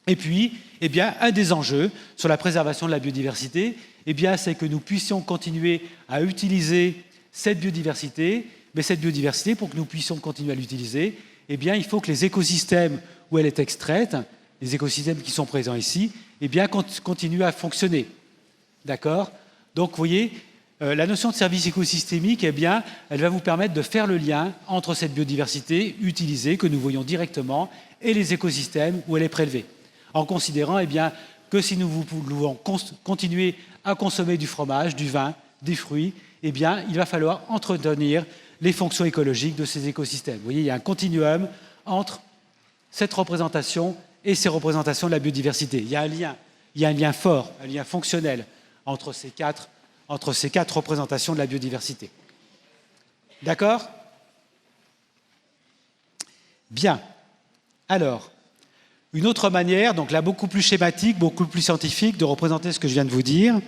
Et puis, eh bien, un des enjeux sur la préservation de la biodiversité, eh bien, c'est que nous puissions continuer à utiliser cette biodiversité, mais cette biodiversité, pour que nous puissions continuer à l'utiliser, eh bien, il faut que les écosystèmes où elle est extraite les écosystèmes qui sont présents ici, eh bien, continuent à fonctionner. D'accord? Donc, vous voyez, la notion de service écosystémique, eh bien, elle va vous permettre de faire le lien entre cette biodiversité utilisée, que nous voyons directement, et les écosystèmes où elle est prélevée. En considérant, eh bien, que si nous voulons continuer à consommer du fromage, du vin, des fruits, eh bien, il va falloir entretenir les fonctions écologiques de ces écosystèmes. Vous voyez, il y a un continuum entre cette représentation et ces représentations de la biodiversité. Il y a un lien fort, un lien fonctionnel entre ces quatre représentations de la biodiversité. D'accord? Bien. Alors, une autre manière, donc là beaucoup plus schématique, beaucoup plus scientifique, de représenter ce que je viens de vous dire,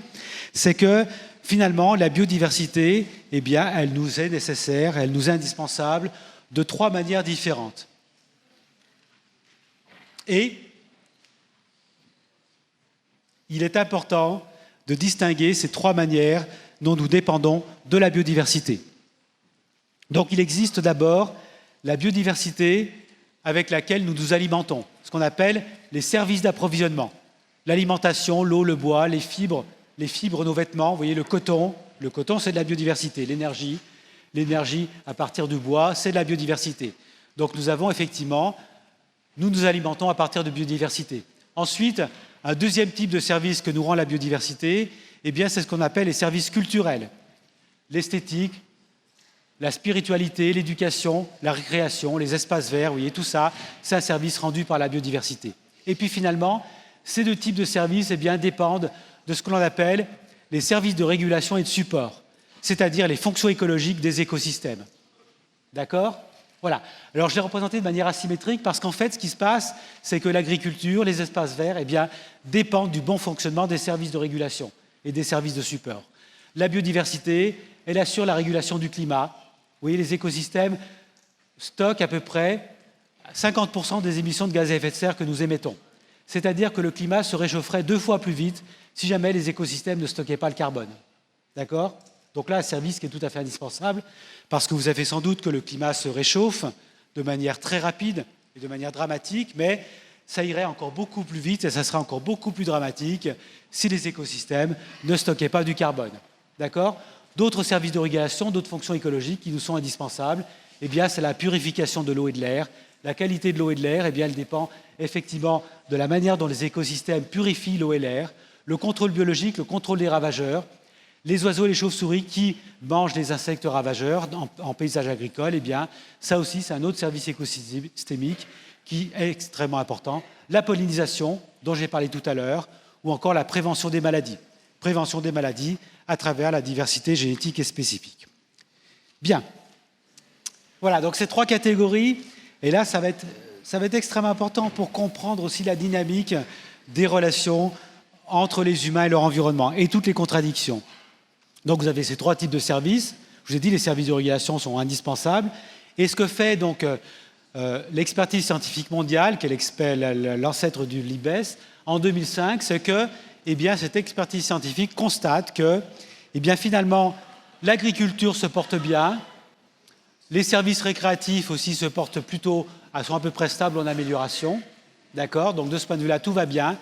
c'est que finalement, la biodiversité, eh bien, elle nous est nécessaire, elle nous est indispensable de 3 manières différentes. Et il est important de distinguer ces 3 manières dont nous dépendons de la biodiversité. Donc il existe d'abord la biodiversité avec laquelle nous nous alimentons, ce qu'on appelle les services d'approvisionnement. L'alimentation, l'eau, le bois, les fibres, nos vêtements, vous voyez le coton c'est de la biodiversité, l'énergie à partir du bois, c'est de la biodiversité. Donc nous avons effectivement, nous nous alimentons à partir de biodiversité. Ensuite, un deuxième type de service que nous rend la biodiversité, eh bien c'est ce qu'on appelle les services culturels. L'esthétique, la spiritualité, l'éducation, la récréation, les espaces verts, vous voyez, tout ça, c'est un service rendu par la biodiversité. Et puis finalement, ces 2 types de services eh bien, dépendent de ce que l'on appelle les services de régulation et de support, c'est-à-dire les fonctions écologiques des écosystèmes. D'accord? Voilà. Alors je l'ai représenté de manière asymétrique parce qu'en fait, ce qui se passe, c'est que l'agriculture, les espaces verts, eh bien, dépendent du bon fonctionnement des services de régulation et des services de support. La biodiversité, elle assure la régulation du climat. Vous voyez, les écosystèmes stockent à peu près 50% des émissions de gaz à effet de serre que nous émettons. C'est-à-dire que le climat se réchaufferait 2 fois plus vite si jamais les écosystèmes ne stockaient pas le carbone. D'accord? Donc là, un service qui est tout à fait indispensable, parce que vous savez sans doute que le climat se réchauffe de manière très rapide et de manière dramatique, mais ça irait encore beaucoup plus vite et ça serait encore beaucoup plus dramatique si les écosystèmes ne stockaient pas du carbone. D'accord? D'autres services de régulation, d'autres fonctions écologiques qui nous sont indispensables, eh bien, c'est la purification de l'eau et de l'air. La qualité de l'eau et de l'air, eh bien, elle dépend effectivement de la manière dont les écosystèmes purifient l'eau et l'air, le contrôle biologique, le contrôle des ravageurs, les oiseaux et les chauves-souris qui mangent les insectes ravageurs en paysage agricole, eh bien, ça aussi, c'est un autre service écosystémique qui est extrêmement important. La pollinisation, dont j'ai parlé tout à l'heure, ou encore la prévention des maladies. Prévention des maladies à travers la diversité génétique et spécifique. Bien. Voilà, donc ces 3 catégories, et là, ça va être extrêmement important pour comprendre aussi la dynamique des relations entre les humains et leur environnement, et toutes les contradictions. Donc vous avez ces 3 types de services. Je vous ai dit, les services de régulation sont indispensables. Et ce que fait donc l'expertise scientifique mondiale, qui est l'ancêtre du LIBES, en 2005, c'est que eh bien, cette expertise scientifique constate que eh bien, finalement, l'agriculture se porte bien, les services récréatifs aussi se portent plutôt, sont à peu près stables en amélioration. D'accord? Donc de ce point de vue-là, tout va bien.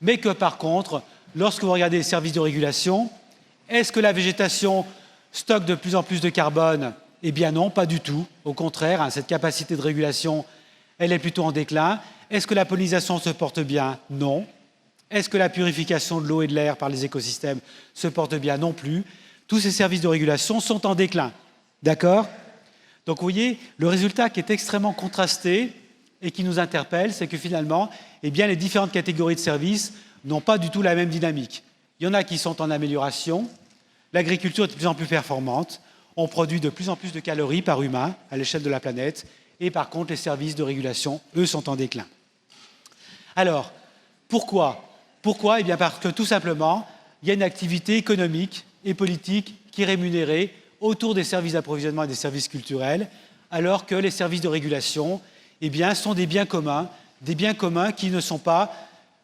Mais que par contre, lorsque vous regardez les services de régulation, est-ce que la végétation stocke de plus en plus de carbone? Eh bien non, pas du tout. Au contraire, hein, cette capacité de régulation, elle est plutôt en déclin. Est-ce que la pollinisation se porte bien? Non. Est-ce que la purification de l'eau et de l'air par les écosystèmes se porte bien? Non plus. Tous ces services de régulation sont en déclin. D'accord? Donc vous voyez, le résultat qui est extrêmement contrasté et qui nous interpelle, c'est que finalement, eh bien, les différentes catégories de services n'ont pas du tout la même dynamique. Il y en a qui sont en amélioration, l'agriculture est de plus en plus performante, on produit de plus en plus de calories par humain à l'échelle de la planète, et par contre, les services de régulation, eux, sont en déclin. Alors, pourquoi? Pourquoi? Eh bien, parce que tout simplement, il y a une activité économique et politique qui est rémunérée autour des services d'approvisionnement et des services culturels, alors que les services de régulation eh bien, sont des biens communs qui ne sont pas,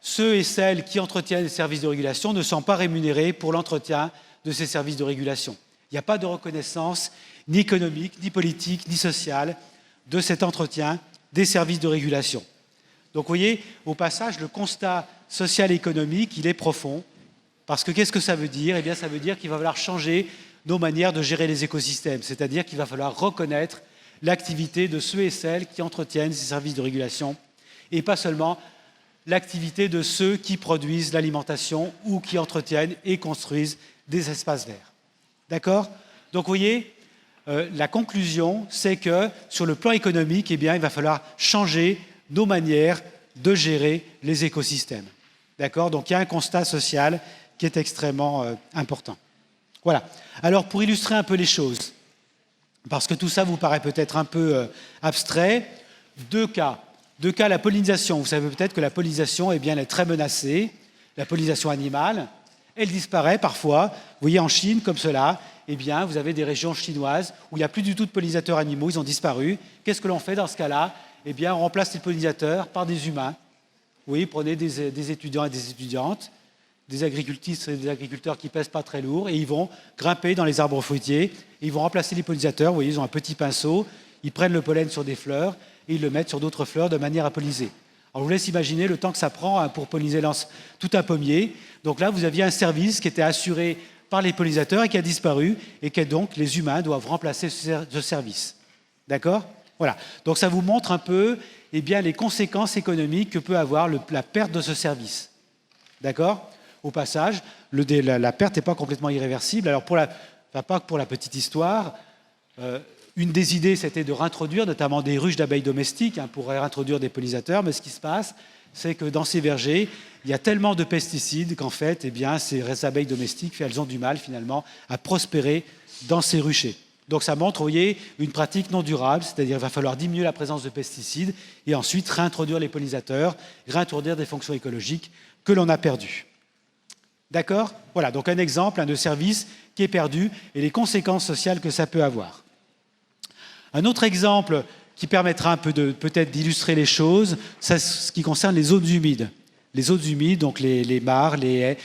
ceux et celles qui entretiennent les services de régulation ne sont pas rémunérés pour l'entretien de ces services de régulation. Il n'y a pas de reconnaissance ni économique, ni politique, ni sociale de cet entretien des services de régulation. Donc vous voyez, au passage, le constat social et économique, il est profond. Parce que qu'est-ce que ça veut dire? Eh bien, ça veut dire qu'il va falloir changer nos manières de gérer les écosystèmes. C'est-à-dire qu'il va falloir reconnaître l'activité de ceux et celles qui entretiennent ces services de régulation et pas seulement l'activité de ceux qui produisent l'alimentation ou qui entretiennent et construisent des espaces verts. D'accord? Donc, vous voyez, la conclusion, c'est que sur le plan économique, eh bien, il va falloir changer nos manières de gérer les écosystèmes. D'accord? Donc, il y a un constat social qui est extrêmement important. Voilà. Alors, pour illustrer un peu les choses, parce que tout ça vous paraît peut-être un peu abstrait, deux cas. La pollinisation. Vous savez peut-être que la pollinisation, eh bien, elle est très menacée. La pollinisation animale, elle disparaît parfois. Vous voyez, en Chine, comme cela, eh bien, vous avez des régions chinoises où il n'y a plus du tout de pollinisateurs animaux, ils ont disparu. Qu'est-ce que l'on fait dans ce cas-là? Eh bien, on remplace les pollinisateurs par des humains. Oui, prenez des étudiants et des étudiantes, des agricultrices et des agriculteurs qui ne pèsent pas très lourd, et ils vont grimper dans les arbres fruitiers, et ils vont remplacer les pollinisateurs. Vous voyez, ils ont un petit pinceau, ils prennent le pollen sur des fleurs, et ils le mettent sur d'autres fleurs de manière à polliniser. Alors, je vous laisse imaginer le temps que ça prend pour polliniser tout un pommier. Donc là, vous aviez un service qui était assuré par les pollinisateurs et qui a disparu, et que donc les humains doivent remplacer ce service. D'accord? Voilà. Donc ça vous montre un peu eh bien, les conséquences économiques que peut avoir la perte de ce service. D'accord? Au passage, la perte n'est pas complètement irréversible. Alors, pas pour la petite histoire, une des idées, c'était de réintroduire notamment des ruches d'abeilles domestiques pour réintroduire des pollinisateurs. Mais ce qui se passe, c'est que dans ces vergers, il y a tellement de pesticides qu'en fait, eh bien, ces abeilles domestiques, elles ont du mal finalement à prospérer dans ces ruchers. Donc ça montre, vous voyez, une pratique non durable, c'est-à-dire qu'il va falloir diminuer la présence de pesticides et ensuite réintroduire les pollinisateurs, réintroduire des fonctions écologiques que l'on a perdues. D'accord? Voilà, donc un exemple de service qui est perdu et les conséquences sociales que ça peut avoir. Un autre exemple qui permettra un peu peut-être d'illustrer les choses, c'est ce qui concerne les zones humides. Les zones humides, donc les mares, les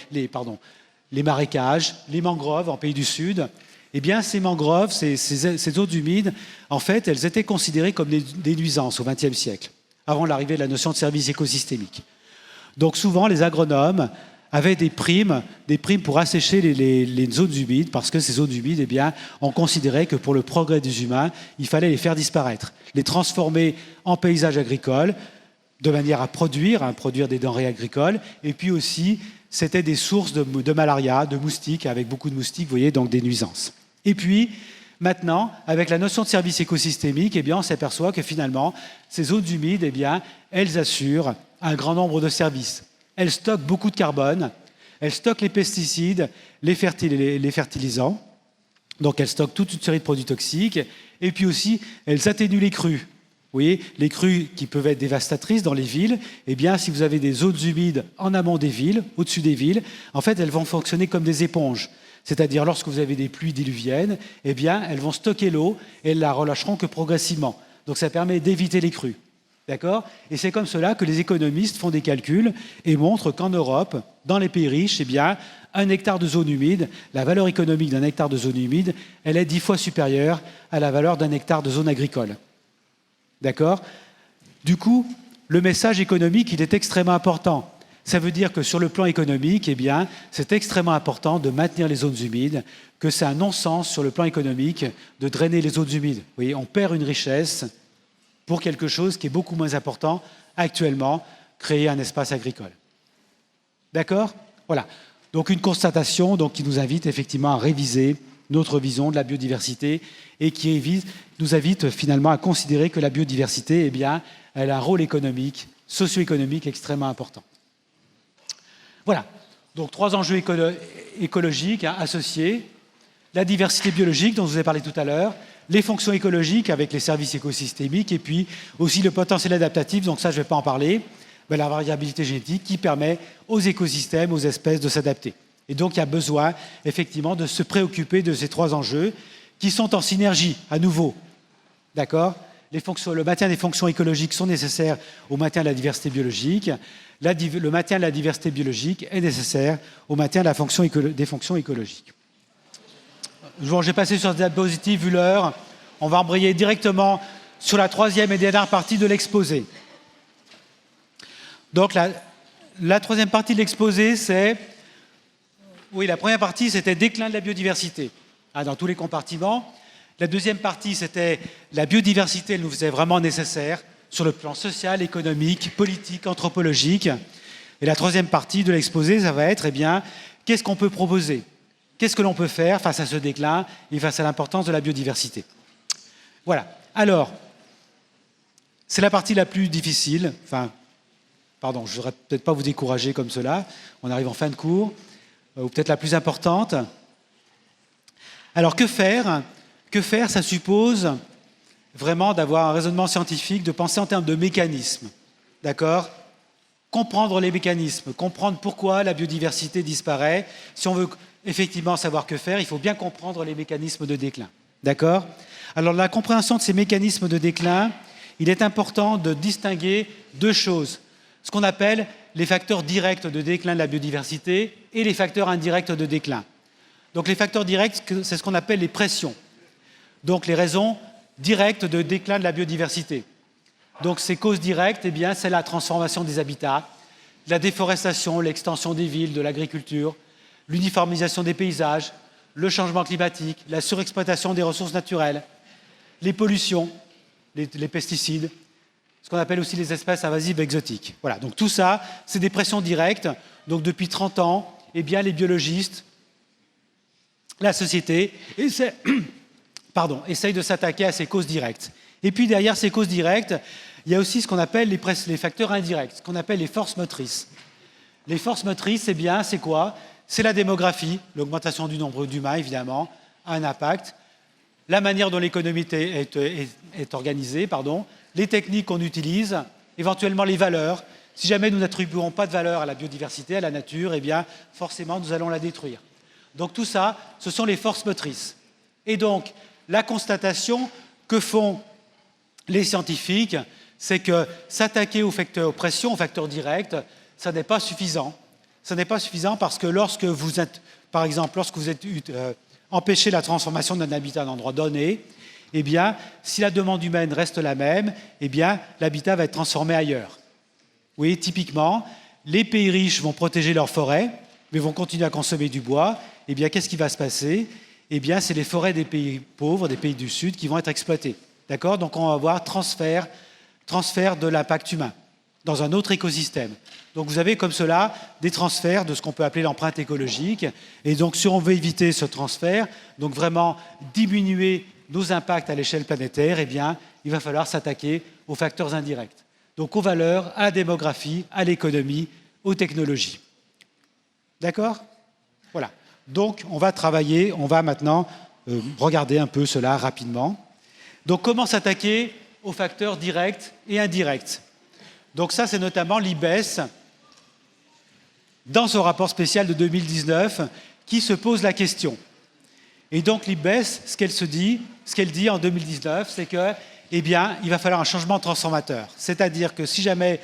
marécages, les mangroves en pays du Sud. Eh bien, ces mangroves, ces zones humides, en fait, elles étaient considérées comme des nuisances au XXe siècle, avant l'arrivée de la notion de service écosystémique. Donc souvent, les agronomes avaient des primes pour assécher les zones humides, parce que ces zones humides, eh bien, on considérait que pour le progrès des humains, il fallait les faire disparaître, les transformer en paysages agricoles, de manière à produire des denrées agricoles, et puis aussi, c'était des sources de malaria, de moustiques, avec beaucoup de moustiques, vous voyez, donc des nuisances. Et puis, maintenant, avec la notion de service écosystémique, eh bien, on s'aperçoit que finalement, ces zones humides, eh bien, elles assurent un grand nombre de services. Elles stockent beaucoup de carbone, elles stockent les pesticides, les fertilisants, donc elles stockent toute une série de produits toxiques, et puis aussi, elles atténuent les crues. Vous voyez, les crues qui peuvent être dévastatrices dans les villes, eh bien, si vous avez des zones humides en amont des villes, au-dessus des villes, en fait, elles vont fonctionner comme des éponges. C'est-à-dire, lorsque vous avez des pluies diluviennes, eh bien, elles vont stocker l'eau et elles la relâcheront que progressivement. Donc, ça permet d'éviter les crues. D'accord? Et c'est comme cela que les économistes font des calculs et montrent qu'en Europe, dans les pays riches, eh bien, un hectare de zone humide, la valeur économique d'un hectare de zone humide, elle est 10 fois supérieure à la valeur d'un hectare de zone agricole. D'accord? Du coup, le message économique, il est extrêmement important. Ça veut dire que sur le plan économique, eh bien, c'est extrêmement important de maintenir les zones humides, que c'est un non-sens sur le plan économique de drainer les zones humides. Vous voyez, on perd une richesse pour quelque chose qui est beaucoup moins important actuellement, créer un espace agricole. D'accord? Voilà. Donc une constatation qui nous invite effectivement à réviser notre vision de la biodiversité et qui nous invite finalement à considérer que la biodiversité, eh bien, elle a un rôle économique, socio-économique extrêmement important. Voilà. Donc 3 enjeux écologiques associés. La diversité biologique dont je vous ai parlé tout à l'heure, les fonctions écologiques avec les services écosystémiques et puis aussi le potentiel adaptatif, donc ça je ne vais pas en parler, mais la variabilité génétique qui permet aux écosystèmes, aux espèces de s'adapter. Et donc il y a besoin effectivement de se préoccuper de ces 3 enjeux qui sont en synergie à nouveau. D'accord? Le maintien des fonctions écologiques sont nécessaires au maintien de la diversité biologique. Le maintien de la diversité biologique est nécessaire au maintien de des fonctions écologiques. J'ai passé sur des diapositives vu l'heure. On va embrayer directement sur la 3e et dernière partie de l'exposé. Donc la troisième partie de l'exposé, c'est... Oui, la première partie, c'était déclin de la biodiversité, dans tous les compartiments. La deuxième partie, c'était la biodiversité, elle nous faisait vraiment nécessaire sur le plan social, économique, politique, anthropologique. Et la troisième partie de l'exposé, ça va être, eh bien, qu'est-ce qu'on peut proposer? Qu'est-ce que l'on peut faire face à ce déclin et face à l'importance de la biodiversité? Voilà. Alors, c'est la partie la plus difficile. Enfin, pardon, je ne voudrais peut-être pas vous décourager comme cela. On arrive en fin de cours. Ou peut-être la plus importante. Alors, que faire? Que faire, ça suppose vraiment d'avoir un raisonnement scientifique, de penser en termes de mécanismes. D'accord? Comprendre les mécanismes, comprendre pourquoi la biodiversité disparaît. Si on veut effectivement savoir que faire, il faut bien comprendre les mécanismes de déclin. D'accord? Alors, la compréhension de ces mécanismes de déclin, il est important de distinguer deux choses. Ce qu'on appelle les facteurs directs de déclin de la biodiversité et les facteurs indirects de déclin. Donc les facteurs directs, c'est ce qu'on appelle les pressions. Donc les raisons directes de déclin de la biodiversité. Donc ces causes directes, eh bien, c'est la transformation des habitats, la déforestation, l'extension des villes, de l'agriculture, l'uniformisation des paysages, le changement climatique, la surexploitation des ressources naturelles, les pollutions, les pesticides, ce qu'on appelle aussi les espèces invasives exotiques. Voilà, donc tout ça, c'est des pressions directes. Donc depuis 30 ans, eh bien, les biologistes, la société, essayent de s'attaquer à ces causes directes. Et puis derrière ces causes directes, il y a aussi ce qu'on appelle les facteurs indirects, ce qu'on appelle les forces motrices. Les forces motrices, eh bien, c'est quoi? C'est la démographie, l'augmentation du nombre d'humains, évidemment, a un impact. La manière dont l'économie est organisée, les techniques qu'on utilise, éventuellement les valeurs. Si jamais nous n'attribuons pas de valeur à la biodiversité, à la nature, eh bien, forcément, nous allons la détruire. Donc tout ça, ce sont les forces motrices. Et donc, la constatation que font les scientifiques, c'est que s'attaquer aux pressions, aux facteurs directs, ça n'est pas suffisant. Ça n'est pas suffisant parce que lorsque vous êtes, par exemple, empêcher la transformation d'un habitat à un endroit donné, eh bien, si la demande humaine reste la même, eh bien, l'habitat va être transformé ailleurs. Oui, typiquement, les pays riches vont protéger leurs forêts, mais vont continuer à consommer du bois. Eh bien, qu'est-ce qui va se passer? Eh bien, c'est les forêts des pays pauvres, des pays du Sud, qui vont être exploitées. D'accord? Donc, on va avoir transfert de l'impact humain dans un autre écosystème. Donc, vous avez comme cela des transferts de ce qu'on peut appeler l'empreinte écologique. Et donc, si on veut éviter ce transfert, donc vraiment diminuer nos impacts à l'échelle planétaire, eh bien, il va falloir s'attaquer aux facteurs indirects. Donc, aux valeurs, à la démographie, à l'économie, aux technologies. D'accord? Voilà. Donc, on va maintenant regarder un peu cela rapidement. Donc, comment s'attaquer aux facteurs directs et indirects? Donc ça, c'est notamment l'IBES, dans son rapport spécial de 2019, qui se pose la question. Et donc l'IBES, ce qu'elle dit en 2019, c'est que, eh bien, il va falloir un changement transformateur. C'est-à-dire que si jamais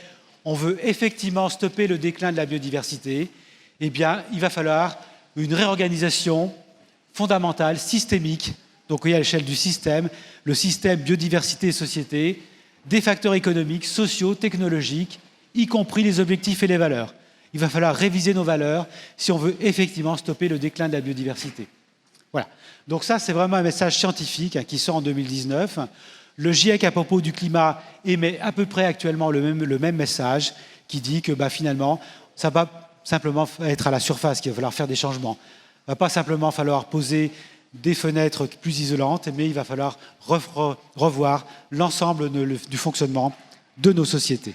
on veut effectivement stopper le déclin de la biodiversité, eh bien, il va falloir une réorganisation fondamentale, systémique, donc oui, à l'échelle du système, le système biodiversité et société, des facteurs économiques, sociaux, technologiques, y compris les objectifs et les valeurs. Il va falloir réviser nos valeurs si on veut effectivement stopper le déclin de la biodiversité. Voilà. Donc ça, c'est vraiment un message scientifique qui sort en 2019. Le GIEC, à propos du climat, émet à peu près actuellement le même message qui dit que finalement, ça va simplement être à la surface qu'il va falloir faire des changements. Il ne va pas simplement falloir poser des fenêtres plus isolantes, mais il va falloir revoir l'ensemble du fonctionnement de nos sociétés.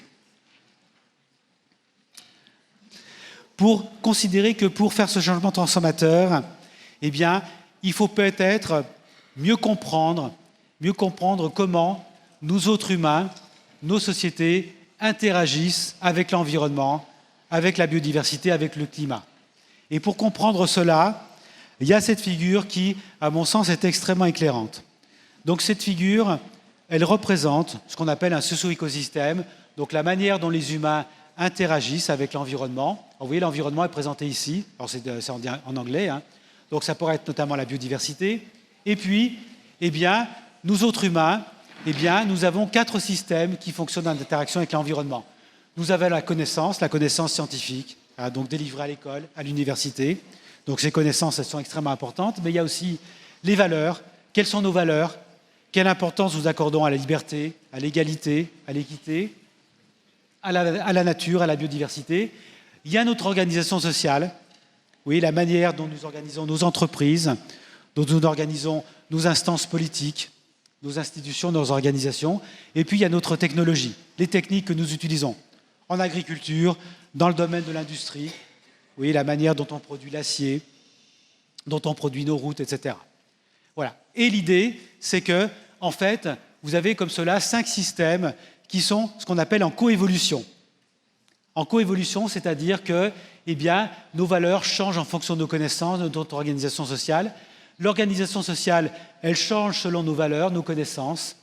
Pour considérer que pour faire ce changement transformateur, eh bien, il faut peut-être mieux comprendre comment nous autres humains, nos sociétés, interagissent avec l'environnement, avec la biodiversité, avec le climat. Et pour comprendre cela, il y a cette figure qui, à mon sens, est extrêmement éclairante. Donc cette figure, elle représente ce qu'on appelle un socio-écosystème, donc la manière dont les humains interagissent avec l'environnement. Vous voyez, l'environnement est présenté ici, alors c'est en anglais, donc ça pourrait être notamment la biodiversité. Et puis, eh bien, nous autres humains, eh bien, nous avons 4 systèmes qui fonctionnent en interaction avec l'environnement. Nous avons la connaissance scientifique, hein, donc délivrée à l'école, à l'université. Donc ces connaissances, elles sont extrêmement importantes. Mais il y a aussi les valeurs. Quelles sont nos valeurs? Quelle importance nous accordons à la liberté, à l'égalité, à l'équité, à la nature, à la biodiversité? Il y a notre organisation sociale. Oui, la manière dont nous organisons nos entreprises, dont nous organisons nos instances politiques, nos institutions, nos organisations. Et puis, il y a notre technologie, les techniques que nous utilisons en agriculture, dans le domaine de l'industrie, oui, la manière dont on produit l'acier, dont on produit nos routes, etc. Voilà. Et l'idée, c'est que, en fait, vous avez comme cela 5 systèmes qui sont ce qu'on appelle en coévolution. En coévolution, c'est-à-dire que, eh bien, nos valeurs changent en fonction de nos connaissances, de notre organisation sociale. L'organisation sociale, elle change selon nos valeurs, nos connaissances.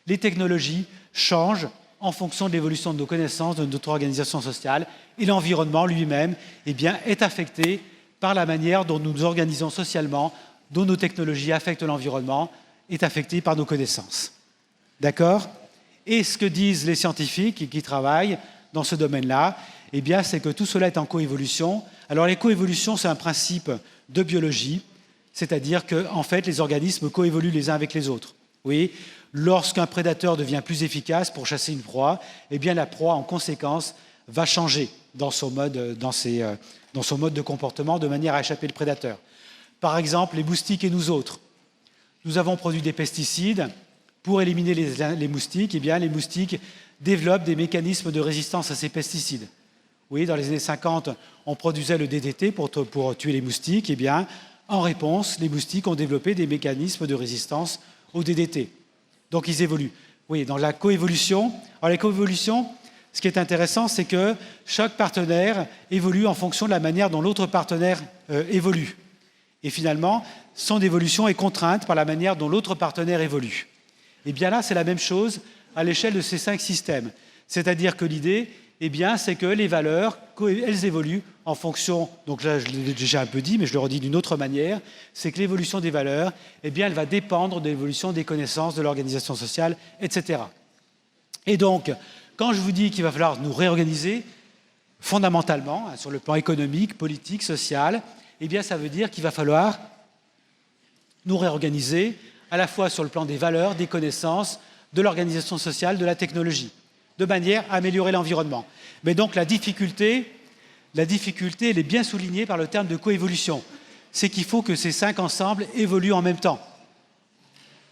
Les technologies changent en fonction de l'évolution de nos connaissances, de notre organisation sociale. Et l'environnement lui-même, eh bien, est affecté par la manière dont nous nous organisons socialement, dont nos technologies affectent l'environnement, est affecté par nos connaissances. D'accord? Et ce que disent les scientifiques qui travaillent dans ce domaine-là, eh bien, c'est que tout cela est en coévolution. Alors, les coévolutions, c'est un principe de biologie, c'est-à-dire que, en fait, les organismes coévoluent les uns avec les autres. Oui, lorsqu'un prédateur devient plus efficace pour chasser une proie, eh bien, la proie, en conséquence, va changer dans son mode de comportement de manière à échapper le prédateur. Par exemple, les moustiques et nous autres. Nous avons produit des pesticides pour éliminer les moustiques. Eh bien, les moustiques développent des mécanismes de résistance à ces pesticides. Oui, dans les années 50, on produisait le DDT pour tuer les moustiques. Eh bien, en réponse, les moustiques ont développé des mécanismes de résistance au DDT. Donc, ils évoluent. Oui, dans la coévolution. Alors, la coévolution, ce qui est intéressant, c'est que chaque partenaire évolue en fonction de la manière dont l'autre partenaire évolue. Et finalement, son évolution est contrainte par la manière dont l'autre partenaire évolue. Et bien là, c'est la même chose à l'échelle de ces 5 systèmes. C'est-à-dire que l'idée, eh bien, c'est que les valeurs, elles évoluent en fonction, donc là, je l'ai déjà un peu dit, mais je le redis d'une autre manière, c'est que l'évolution des valeurs, eh bien, elle va dépendre de l'évolution des connaissances, de l'organisation sociale, etc. Et donc, quand je vous dis qu'il va falloir nous réorganiser, fondamentalement, sur le plan économique, politique, social, eh bien, ça veut dire qu'il va falloir nous réorganiser à la fois sur le plan des valeurs, des connaissances, de l'organisation sociale, de la technologie, de manière à améliorer l'environnement. Mais donc la difficulté, elle est bien soulignée par le terme de coévolution. C'est qu'il faut que ces 5 ensembles évoluent en même temps.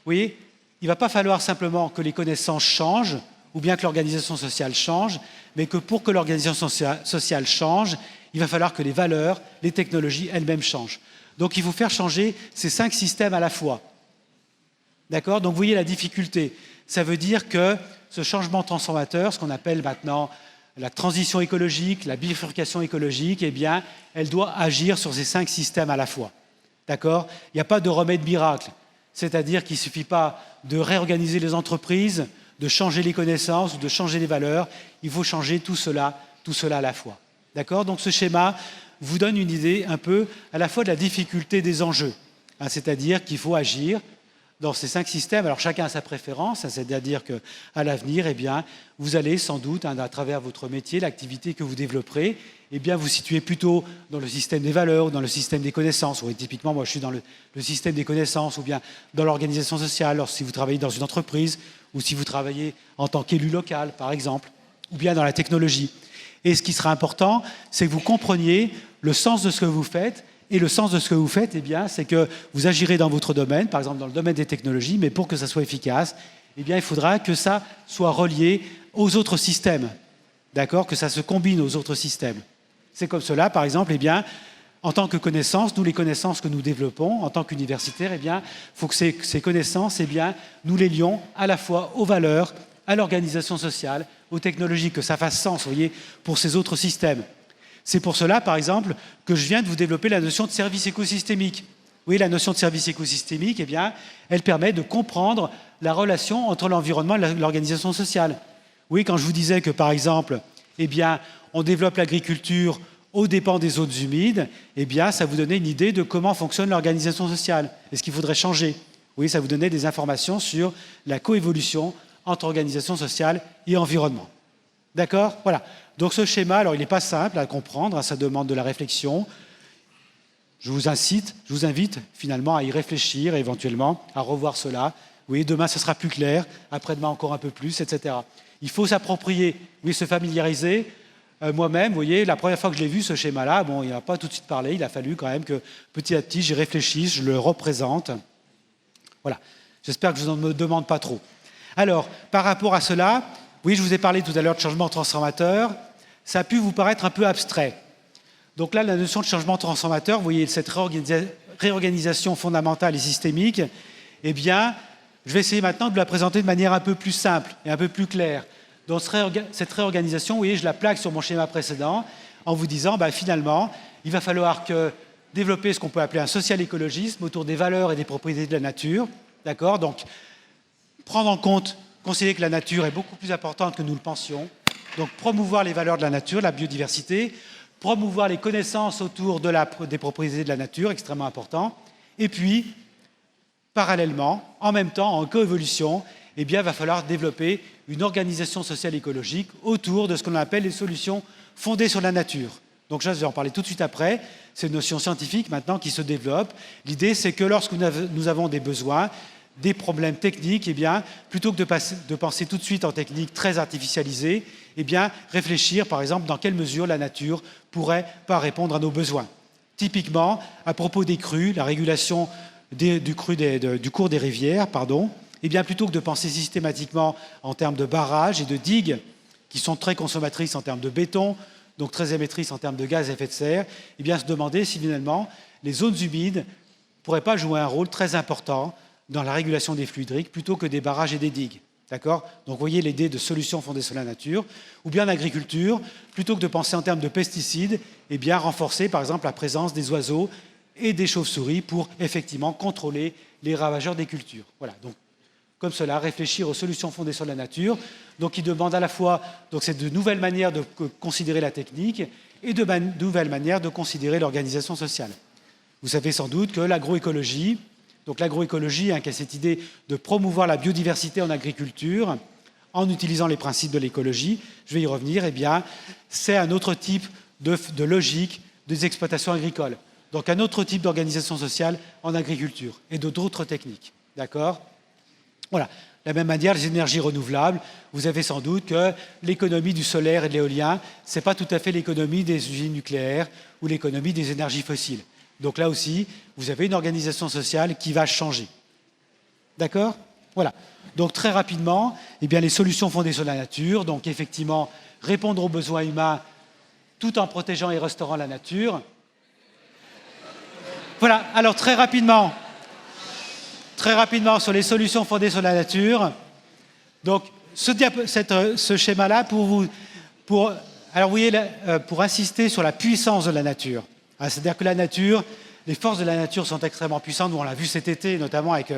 Vous voyez, il ne va pas falloir simplement que les connaissances changent, ou bien que l'organisation sociale change, mais que pour que l'organisation sociale change, il va falloir que les valeurs, les technologies elles-mêmes changent. Donc il faut faire changer ces 5 systèmes à la fois. D'accord? Donc vous voyez la difficulté. Ça veut dire que ce changement transformateur, ce qu'on appelle maintenant la transition écologique, la bifurcation écologique, eh bien, elle doit agir sur ces 5 systèmes à la fois. D'accord? Il n'y a pas de remède miracle. C'est-à-dire qu'il ne suffit pas de réorganiser les entreprises, de changer les connaissances ou de changer les valeurs. Il faut changer tout cela à la fois. D'accord? Donc ce schéma vous donne une idée un peu à la fois de la difficulté des enjeux. Hein, c'est-à-dire qu'il faut agir dans ces 5 systèmes. Alors chacun a sa préférence, hein, c'est-à-dire qu'à l'avenir, eh bien, vous allez sans doute, hein, à travers votre métier, l'activité que vous développerez, eh bien, vous situez plutôt dans le système des valeurs ou dans le système des connaissances. Oui, typiquement, moi je suis dans le système des connaissances ou bien dans l'organisation sociale, alors si vous travaillez dans une entreprise ou si vous travaillez en tant qu'élu local, par exemple, ou bien dans la technologie. Et ce qui sera important, c'est que vous compreniez le sens de ce que vous faites. Et le sens de ce que vous faites, eh bien, c'est que vous agirez dans votre domaine, par exemple dans le domaine des technologies, mais pour que ça soit efficace, eh bien, il faudra que ça soit relié aux autres systèmes. D'accord? Que ça se combine aux autres systèmes. C'est comme cela, par exemple, eh bien, en tant que connaissances, nous, les connaissances que nous développons, en tant qu'universitaires, eh bien, il faut que ces connaissances, eh bien, nous les lions à la fois aux valeurs, à l'organisation sociale, aux technologies, que ça fasse sens, vous voyez, pour ces autres systèmes. C'est pour cela, par exemple, que je viens de vous développer la notion de service écosystémique. Oui, la notion de service écosystémique, eh bien, elle permet de comprendre la relation entre l'environnement et l'organisation sociale. Oui, quand je vous disais que, par exemple, eh bien, on développe l'agriculture aux dépens des zones humides, eh bien, ça vous donnait une idée de comment fonctionne l'organisation sociale et ce qu'il faudrait changer. Oui, ça vous donnait des informations sur la coévolution entre organisation sociale et environnement. D'accord? Voilà. Donc ce schéma, alors il n'est pas simple à comprendre, ça demande de la réflexion. Je vous invite finalement à y réfléchir et éventuellement à revoir cela. Oui, demain ça sera plus clair, après-demain encore un peu plus, etc. Il faut s'approprier, oui, se familiariser. Moi-même, vous voyez, la première fois que je l'ai vu, ce schéma-là, bon, il n'a pas tout de suite parlé, il a fallu quand même que petit à petit, j'y réfléchisse, je le représente. Voilà, j'espère que je vous en demande pas trop. Alors, par rapport à cela, oui, je vous ai parlé tout à l'heure de changement transformateur, ça a pu vous paraître un peu abstrait. Donc là, la notion de changement transformateur, vous voyez, cette réorganisation fondamentale et systémique, eh bien, je vais essayer maintenant de la présenter de manière un peu plus simple et un peu plus claire. Donc cette réorganisation, vous voyez, je la plaque sur mon schéma précédent en vous disant, finalement, il va falloir développer ce qu'on peut appeler un social-écologisme autour des valeurs et des propriétés de la nature. D'accord ? Donc, prendre en compte, considérer que la nature est beaucoup plus importante que nous le pensions. Donc, promouvoir les valeurs de la nature, la biodiversité, promouvoir les connaissances autour des propriétés de la nature, extrêmement important. Et puis, parallèlement, en même temps, en coévolution, eh bien, il va falloir développer une organisation sociale écologique autour de ce qu'on appelle les solutions fondées sur la nature. Donc je vais en parler tout de suite après. C'est une notion scientifique maintenant qui se développe. L'idée, c'est que lorsque nous avons des besoins, des problèmes techniques, eh bien, plutôt que de penser tout de suite en techniques très artificialisées, eh bien, réfléchir, par exemple, dans quelle mesure la nature pourrait pas répondre à nos besoins. Typiquement, à propos des crues, la régulation du cours des rivières, eh bien, plutôt que de penser systématiquement en termes de barrages et de digues, qui sont très consommatrices en termes de béton, donc très émettrices en termes de gaz à effet de serre, eh bien, se demander si finalement les zones humides ne pourraient pas jouer un rôle très important dans la régulation des flux hydriques plutôt que des barrages et des digues. D'accord ? Donc, vous voyez l'idée de solutions fondées sur la nature. Ou bien en agriculture, plutôt que de penser en termes de pesticides, eh bien, renforcer par exemple la présence des oiseaux et des chauves-souris pour effectivement contrôler les ravageurs des cultures. Voilà. Donc, comme cela, réfléchir aux solutions fondées sur la nature, donc qui demande à la fois, donc c'est de nouvelles manières de considérer la technique et de nouvelles manières de considérer l'organisation sociale. Vous savez sans doute que l'agroécologie, qui a cette idée de promouvoir la biodiversité en agriculture, en utilisant les principes de l'écologie, je vais y revenir, eh bien, c'est un autre type de logique des exploitations agricoles. Donc un autre type d'organisation sociale en agriculture et d'autres techniques. D'accord ? Voilà. De la même manière, les énergies renouvelables, vous savez sans doute que l'économie du solaire et de l'éolien, ce n'est pas tout à fait l'économie des usines nucléaires ou l'économie des énergies fossiles. Donc là aussi, vous avez une organisation sociale qui va changer. D'accord ? Voilà. Donc très rapidement, eh bien, les solutions fondées sur la nature, donc effectivement, répondre aux besoins humains tout en protégeant et restaurant la nature. Voilà. Alors très rapidement sur les solutions fondées sur la nature. Donc, ce schéma-là, alors vous voyez, pour insister sur la puissance de la nature. C'est-à-dire que la nature, les forces de la nature sont extrêmement puissantes. On l'a vu cet été, notamment avec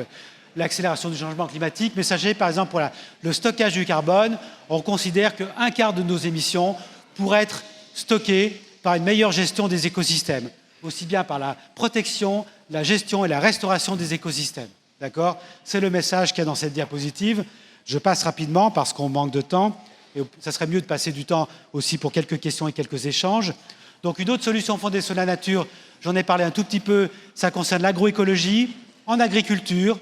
l'accélération du changement climatique. Mais sachez, par exemple, pour le stockage du carbone, on considère qu'un quart de nos émissions pourrait être stocké par une meilleure gestion des écosystèmes, aussi bien par la protection, la gestion et la restauration des écosystèmes. D'accord ? C'est le message qu'il y a dans cette diapositive. Je passe rapidement parce qu'on manque de temps. Et ça serait mieux de passer du temps aussi pour quelques questions et quelques échanges. Donc une autre solution fondée sur la nature, j'en ai parlé un tout petit peu, ça concerne l'agroécologie en agriculture.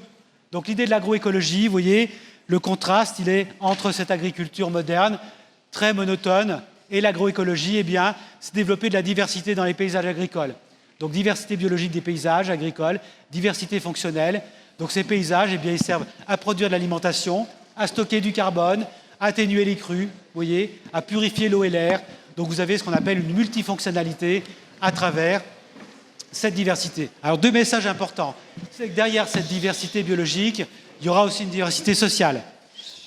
Donc l'idée de l'agroécologie, vous voyez, le contraste, il est entre cette agriculture moderne, très monotone, et l'agroécologie, eh bien, c'est développer de la diversité dans les paysages agricoles. Donc diversité biologique des paysages agricoles, diversité fonctionnelle. Donc ces paysages, eh bien, ils servent à produire de l'alimentation, à stocker du carbone, à atténuer les crues, vous voyez, à purifier l'eau et l'air. Donc vous avez ce qu'on appelle une multifonctionnalité à travers cette diversité. Alors deux messages importants. C'est que derrière cette diversité biologique, il y aura aussi une diversité sociale.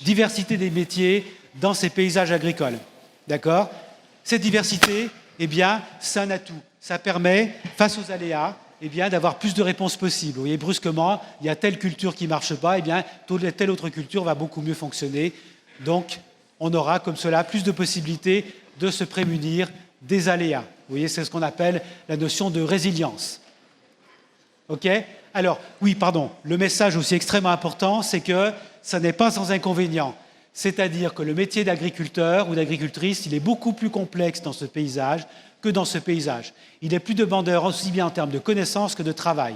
Diversité des métiers dans ces paysages agricoles. D'accord ? Cette diversité, eh bien, c'est un atout. Ça permet, face aux aléas, eh bien, d'avoir plus de réponses possibles. Vous voyez, brusquement, il y a telle culture qui ne marche pas, eh bien, telle autre culture va beaucoup mieux fonctionner. Donc, on aura comme cela plus de possibilités de se prémunir des aléas. Vous voyez, c'est ce qu'on appelle la notion de résilience. OK ? Alors, oui, pardon, le message aussi extrêmement important, c'est que ça n'est pas sans inconvénient. C'est-à-dire que le métier d'agriculteur ou d'agricultrice, il est beaucoup plus complexe dans ce paysage que dans ce paysage. Il est plus demandeur aussi bien en termes de connaissances que de travail.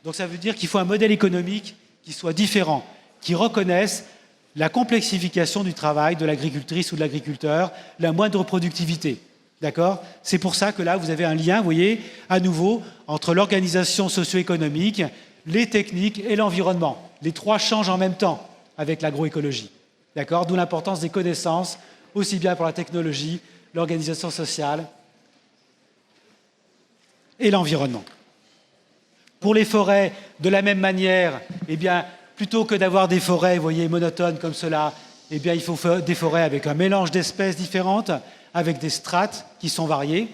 Donc ça veut dire qu'il faut un modèle économique qui soit différent, qui reconnaisse la complexification du travail de l'agricultrice ou de l'agriculteur, la moindre productivité. D'accord ? C'est pour ça que là, vous avez un lien, vous voyez, à nouveau, entre l'organisation socio-économique, les techniques et l'environnement. Les trois changent en même temps avec l'agroécologie. D'accord ? D'où l'importance des connaissances, aussi bien pour la technologie, l'organisation sociale et l'environnement. Pour les forêts, de la même manière, eh bien, plutôt que d'avoir des forêts, vous voyez, monotones comme cela, eh bien, il faut des forêts avec un mélange d'espèces différentes, avec des strates qui sont variées.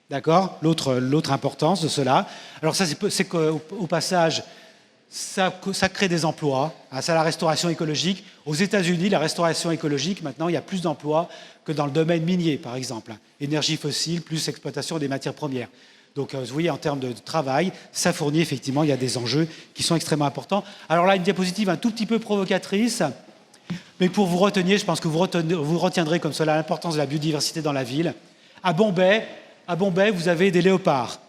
D'accord ? L'autre importance de cela. Alors ça, c'est qu'au passage, ça crée des emplois. Hein, c'est la restauration écologique. Aux États-Unis, la restauration écologique, maintenant, il y a plus d'emplois que dans le domaine minier, par exemple. Énergie fossile plus exploitation des matières premières. Donc, vous voyez, en termes de travail, ça fournit effectivement, il y a des enjeux qui sont extrêmement importants. Alors là, une diapositive un tout petit peu provocatrice, mais pour vous retenir, je pense que vous retiendrez comme cela l'importance de la biodiversité dans la ville. À Bombay, vous avez des léopards,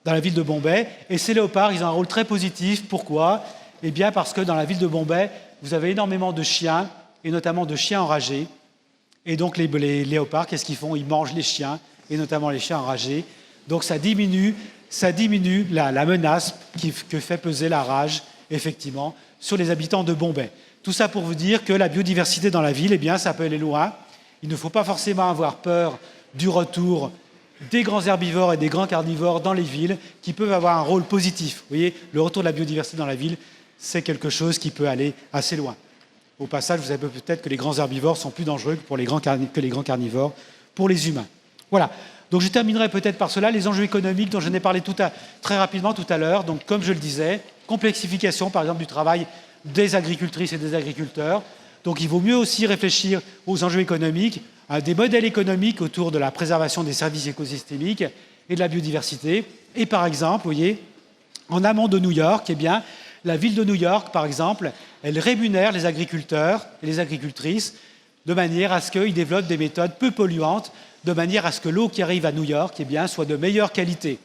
dans la ville de Bombay, et ces léopards, ils ont un rôle très positif. Pourquoi ? Eh bien, parce que dans la ville de Bombay, vous avez énormément de chiens, et notamment de chiens enragés. Et donc, les léopards, qu'est-ce qu'ils font ? Ils mangent les chiens, et notamment les chiens enragés. Donc ça diminue la menace que fait peser la rage, effectivement, sur les habitants de Bombay. Tout ça pour vous dire que la biodiversité dans la ville, eh bien, ça peut aller loin. Il ne faut pas forcément avoir peur du retour des grands herbivores et des grands carnivores dans les villes, qui peuvent avoir un rôle positif. Vous voyez, le retour de la biodiversité dans la ville, c'est quelque chose qui peut aller assez loin. Au passage, vous savez peut-être que les grands herbivores sont plus dangereux que les grands carnivores pour les humains. Voilà. Donc je terminerai peut-être par cela, les enjeux économiques dont je n'ai parlé très rapidement tout à l'heure. Donc comme je le disais, complexification par exemple du travail des agricultrices et des agriculteurs. Donc il vaut mieux aussi réfléchir aux enjeux économiques, à des modèles économiques autour de la préservation des services écosystémiques et de la biodiversité. Et par exemple, vous voyez, en amont de New York, eh bien, la ville de New York, par exemple, elle rémunère les agriculteurs et les agricultrices de manière à ce qu'ils développent des méthodes peu polluantes, de manière à ce que l'eau qui arrive à New York eh bien, soit de meilleure qualité.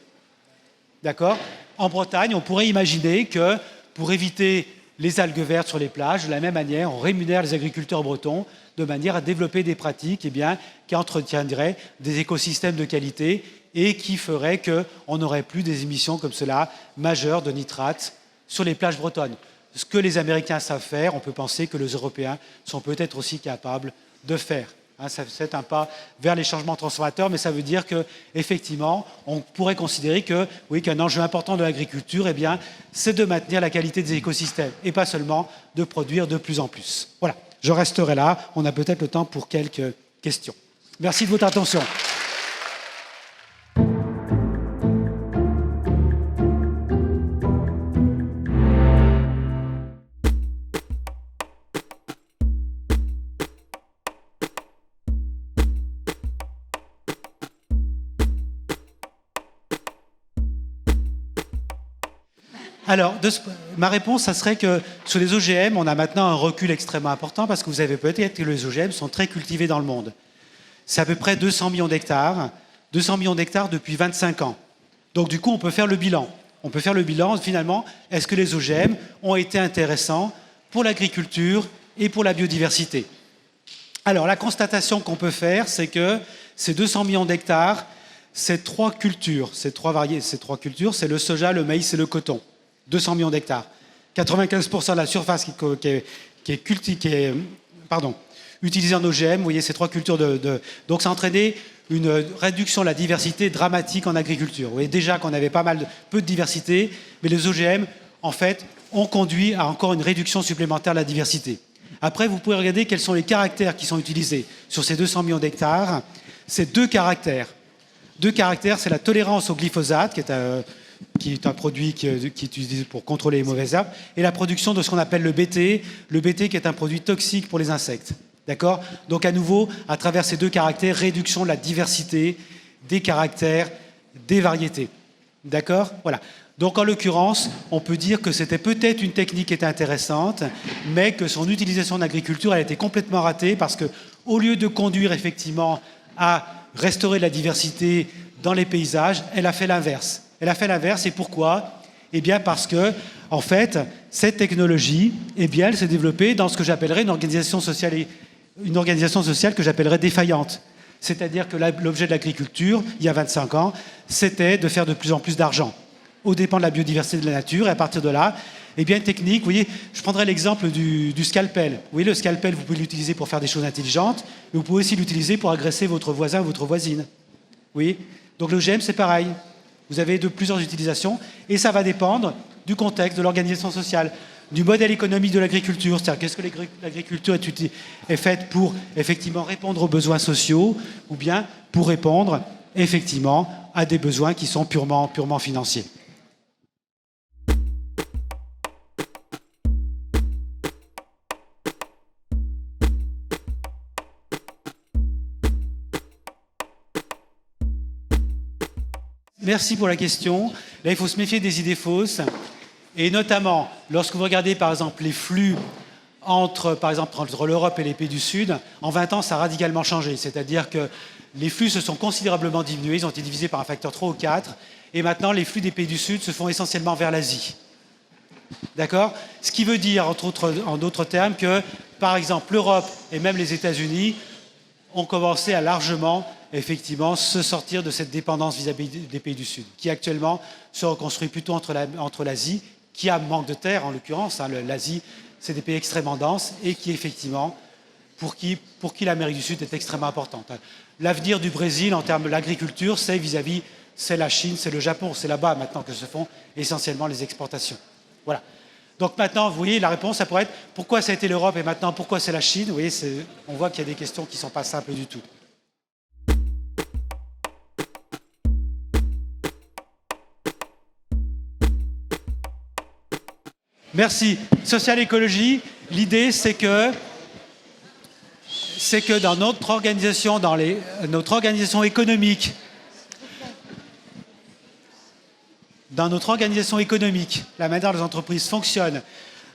D'accord ? En Bretagne, on pourrait imaginer que pour éviter les algues vertes sur les plages, de la même manière, on rémunère les agriculteurs bretons de manière à développer des pratiques eh bien, qui entretiendraient des écosystèmes de qualité et qui feraient qu'on n'aurait plus des émissions comme cela majeures de nitrates sur les plages bretonnes. Ce que les Américains savent faire, on peut penser que les Européens sont peut-être aussi capables de faire. C'est un pas vers les changements transformateurs, mais ça veut dire qu'effectivement, on pourrait considérer qu'un enjeu important de l'agriculture, eh bien, c'est de maintenir la qualité des écosystèmes et pas seulement de produire de plus en plus. Voilà, je resterai là. On a peut-être le temps pour quelques questions. Merci de votre attention. Alors, ma réponse, ça serait que sur les OGM, on a maintenant un recul extrêmement important parce que vous avez peut-être que les OGM sont très cultivés dans le monde. C'est à peu près 200 millions d'hectares. 200 millions d'hectares depuis 25 ans. Donc du coup, on peut faire le bilan. On peut faire le bilan, finalement, est-ce que les OGM ont été intéressants pour l'agriculture et pour la biodiversité? Alors, la constatation qu'on peut faire, c'est que ces 200 millions d'hectares, ces trois cultures, c'est le soja, le maïs et le coton. 200 millions d'hectares. 95% de la surface qui est utilisée en OGM, vous voyez ces trois cultures donc ça a entraîné une réduction de la diversité dramatique en agriculture. Vous voyez déjà qu'on avait peu de diversité, mais les OGM, en fait, ont conduit à encore une réduction supplémentaire de la diversité. Après, vous pouvez regarder quels sont les caractères qui sont utilisés sur ces 200 millions d'hectares. C'est deux caractères. Deux caractères, c'est la tolérance au glyphosate, qui est un produit qui est utilisé pour contrôler les mauvaises herbes, et la production de ce qu'on appelle le BT qui est un produit toxique pour les insectes. D'accord ? Donc à nouveau, à travers ces deux caractères, réduction de la diversité des caractères, des variétés. D'accord ? Voilà. Donc en l'occurrence, on peut dire que c'était peut-être une technique qui était intéressante, mais que son utilisation en agriculture, elle a été complètement ratée parce que, au lieu de conduire effectivement à restaurer la diversité dans les paysages, elle a fait l'inverse. Elle a fait l'inverse, et pourquoi? Eh bien parce que, en fait, cette technologie, eh bien, elle s'est développée dans ce que j'appellerais une organisation sociale que j'appellerais défaillante. C'est-à-dire que l'objet de l'agriculture, il y a 25 ans, c'était de faire de plus en plus d'argent, aux dépens de la biodiversité de la nature, et à partir de là, eh bien, une technique, vous voyez, je prendrai l'exemple du scalpel. Vous voyez, le scalpel, vous pouvez l'utiliser pour faire des choses intelligentes, mais vous pouvez aussi l'utiliser pour agresser votre voisin ou votre voisine. Oui. Donc l'OGM, c'est pareil. Vous avez de plusieurs utilisations, et ça va dépendre du contexte, de l'organisation sociale, du modèle économique de l'agriculture. C'est-à-dire, qu'est-ce que l'agriculture est faite pour, effectivement, répondre aux besoins sociaux, ou bien pour répondre, effectivement, à des besoins qui sont purement financiers. Merci pour la question. Là, il faut se méfier des idées fausses. Et notamment, lorsque vous regardez, par exemple, les flux entre l'Europe et les pays du Sud, en 20 ans, ça a radicalement changé. C'est-à-dire que les flux se sont considérablement diminués. Ils ont été divisés par un facteur 3 ou 4. Et maintenant, les flux des pays du Sud se font essentiellement vers l'Asie. D'accord? Ce qui veut dire, en d'autres termes, que, par exemple, l'Europe et même les États-Unis ont commencé à largement, effectivement, se sortir de cette dépendance vis-à-vis des pays du Sud, qui actuellement se reconstruit plutôt entre l'Asie, qui a manque de terre en l'occurrence. L'Asie, c'est des pays extrêmement denses et qui, effectivement, pour qui l'Amérique du Sud est extrêmement importante. L'avenir du Brésil en termes de l'agriculture, c'est c'est la Chine, c'est le Japon, c'est là-bas maintenant que se font essentiellement les exportations. Voilà. Donc maintenant, vous voyez, la réponse, ça pourrait être pourquoi ça a été l'Europe et maintenant pourquoi c'est la Chine. Vous voyez, on voit qu'il y a des questions qui ne sont pas simples du tout. Merci. Social écologie, l'idée c'est que dans notre organisation, notre organisation économique, la manière dont les entreprises fonctionnent,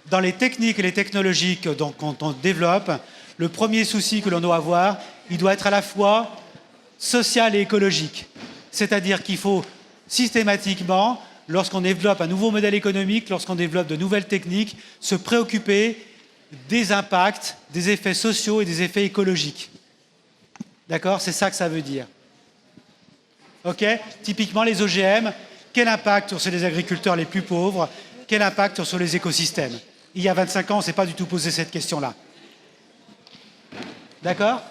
dans les techniques et les technologies qu'on développe, le premier souci que l'on doit avoir, il doit être à la fois social et écologique. C'est-à-dire qu'il faut systématiquement, lorsqu'on développe un nouveau modèle économique, lorsqu'on développe de nouvelles techniques, se préoccuper des impacts, des effets sociaux et des effets écologiques. D'accord? C'est ça que ça veut dire. OK? Typiquement, les OGM, quel impact sur les agriculteurs les plus pauvres? Quel impact sur les écosystèmes? Il y a 25 ans, on ne s'est pas du tout posé cette question-là. D'accord?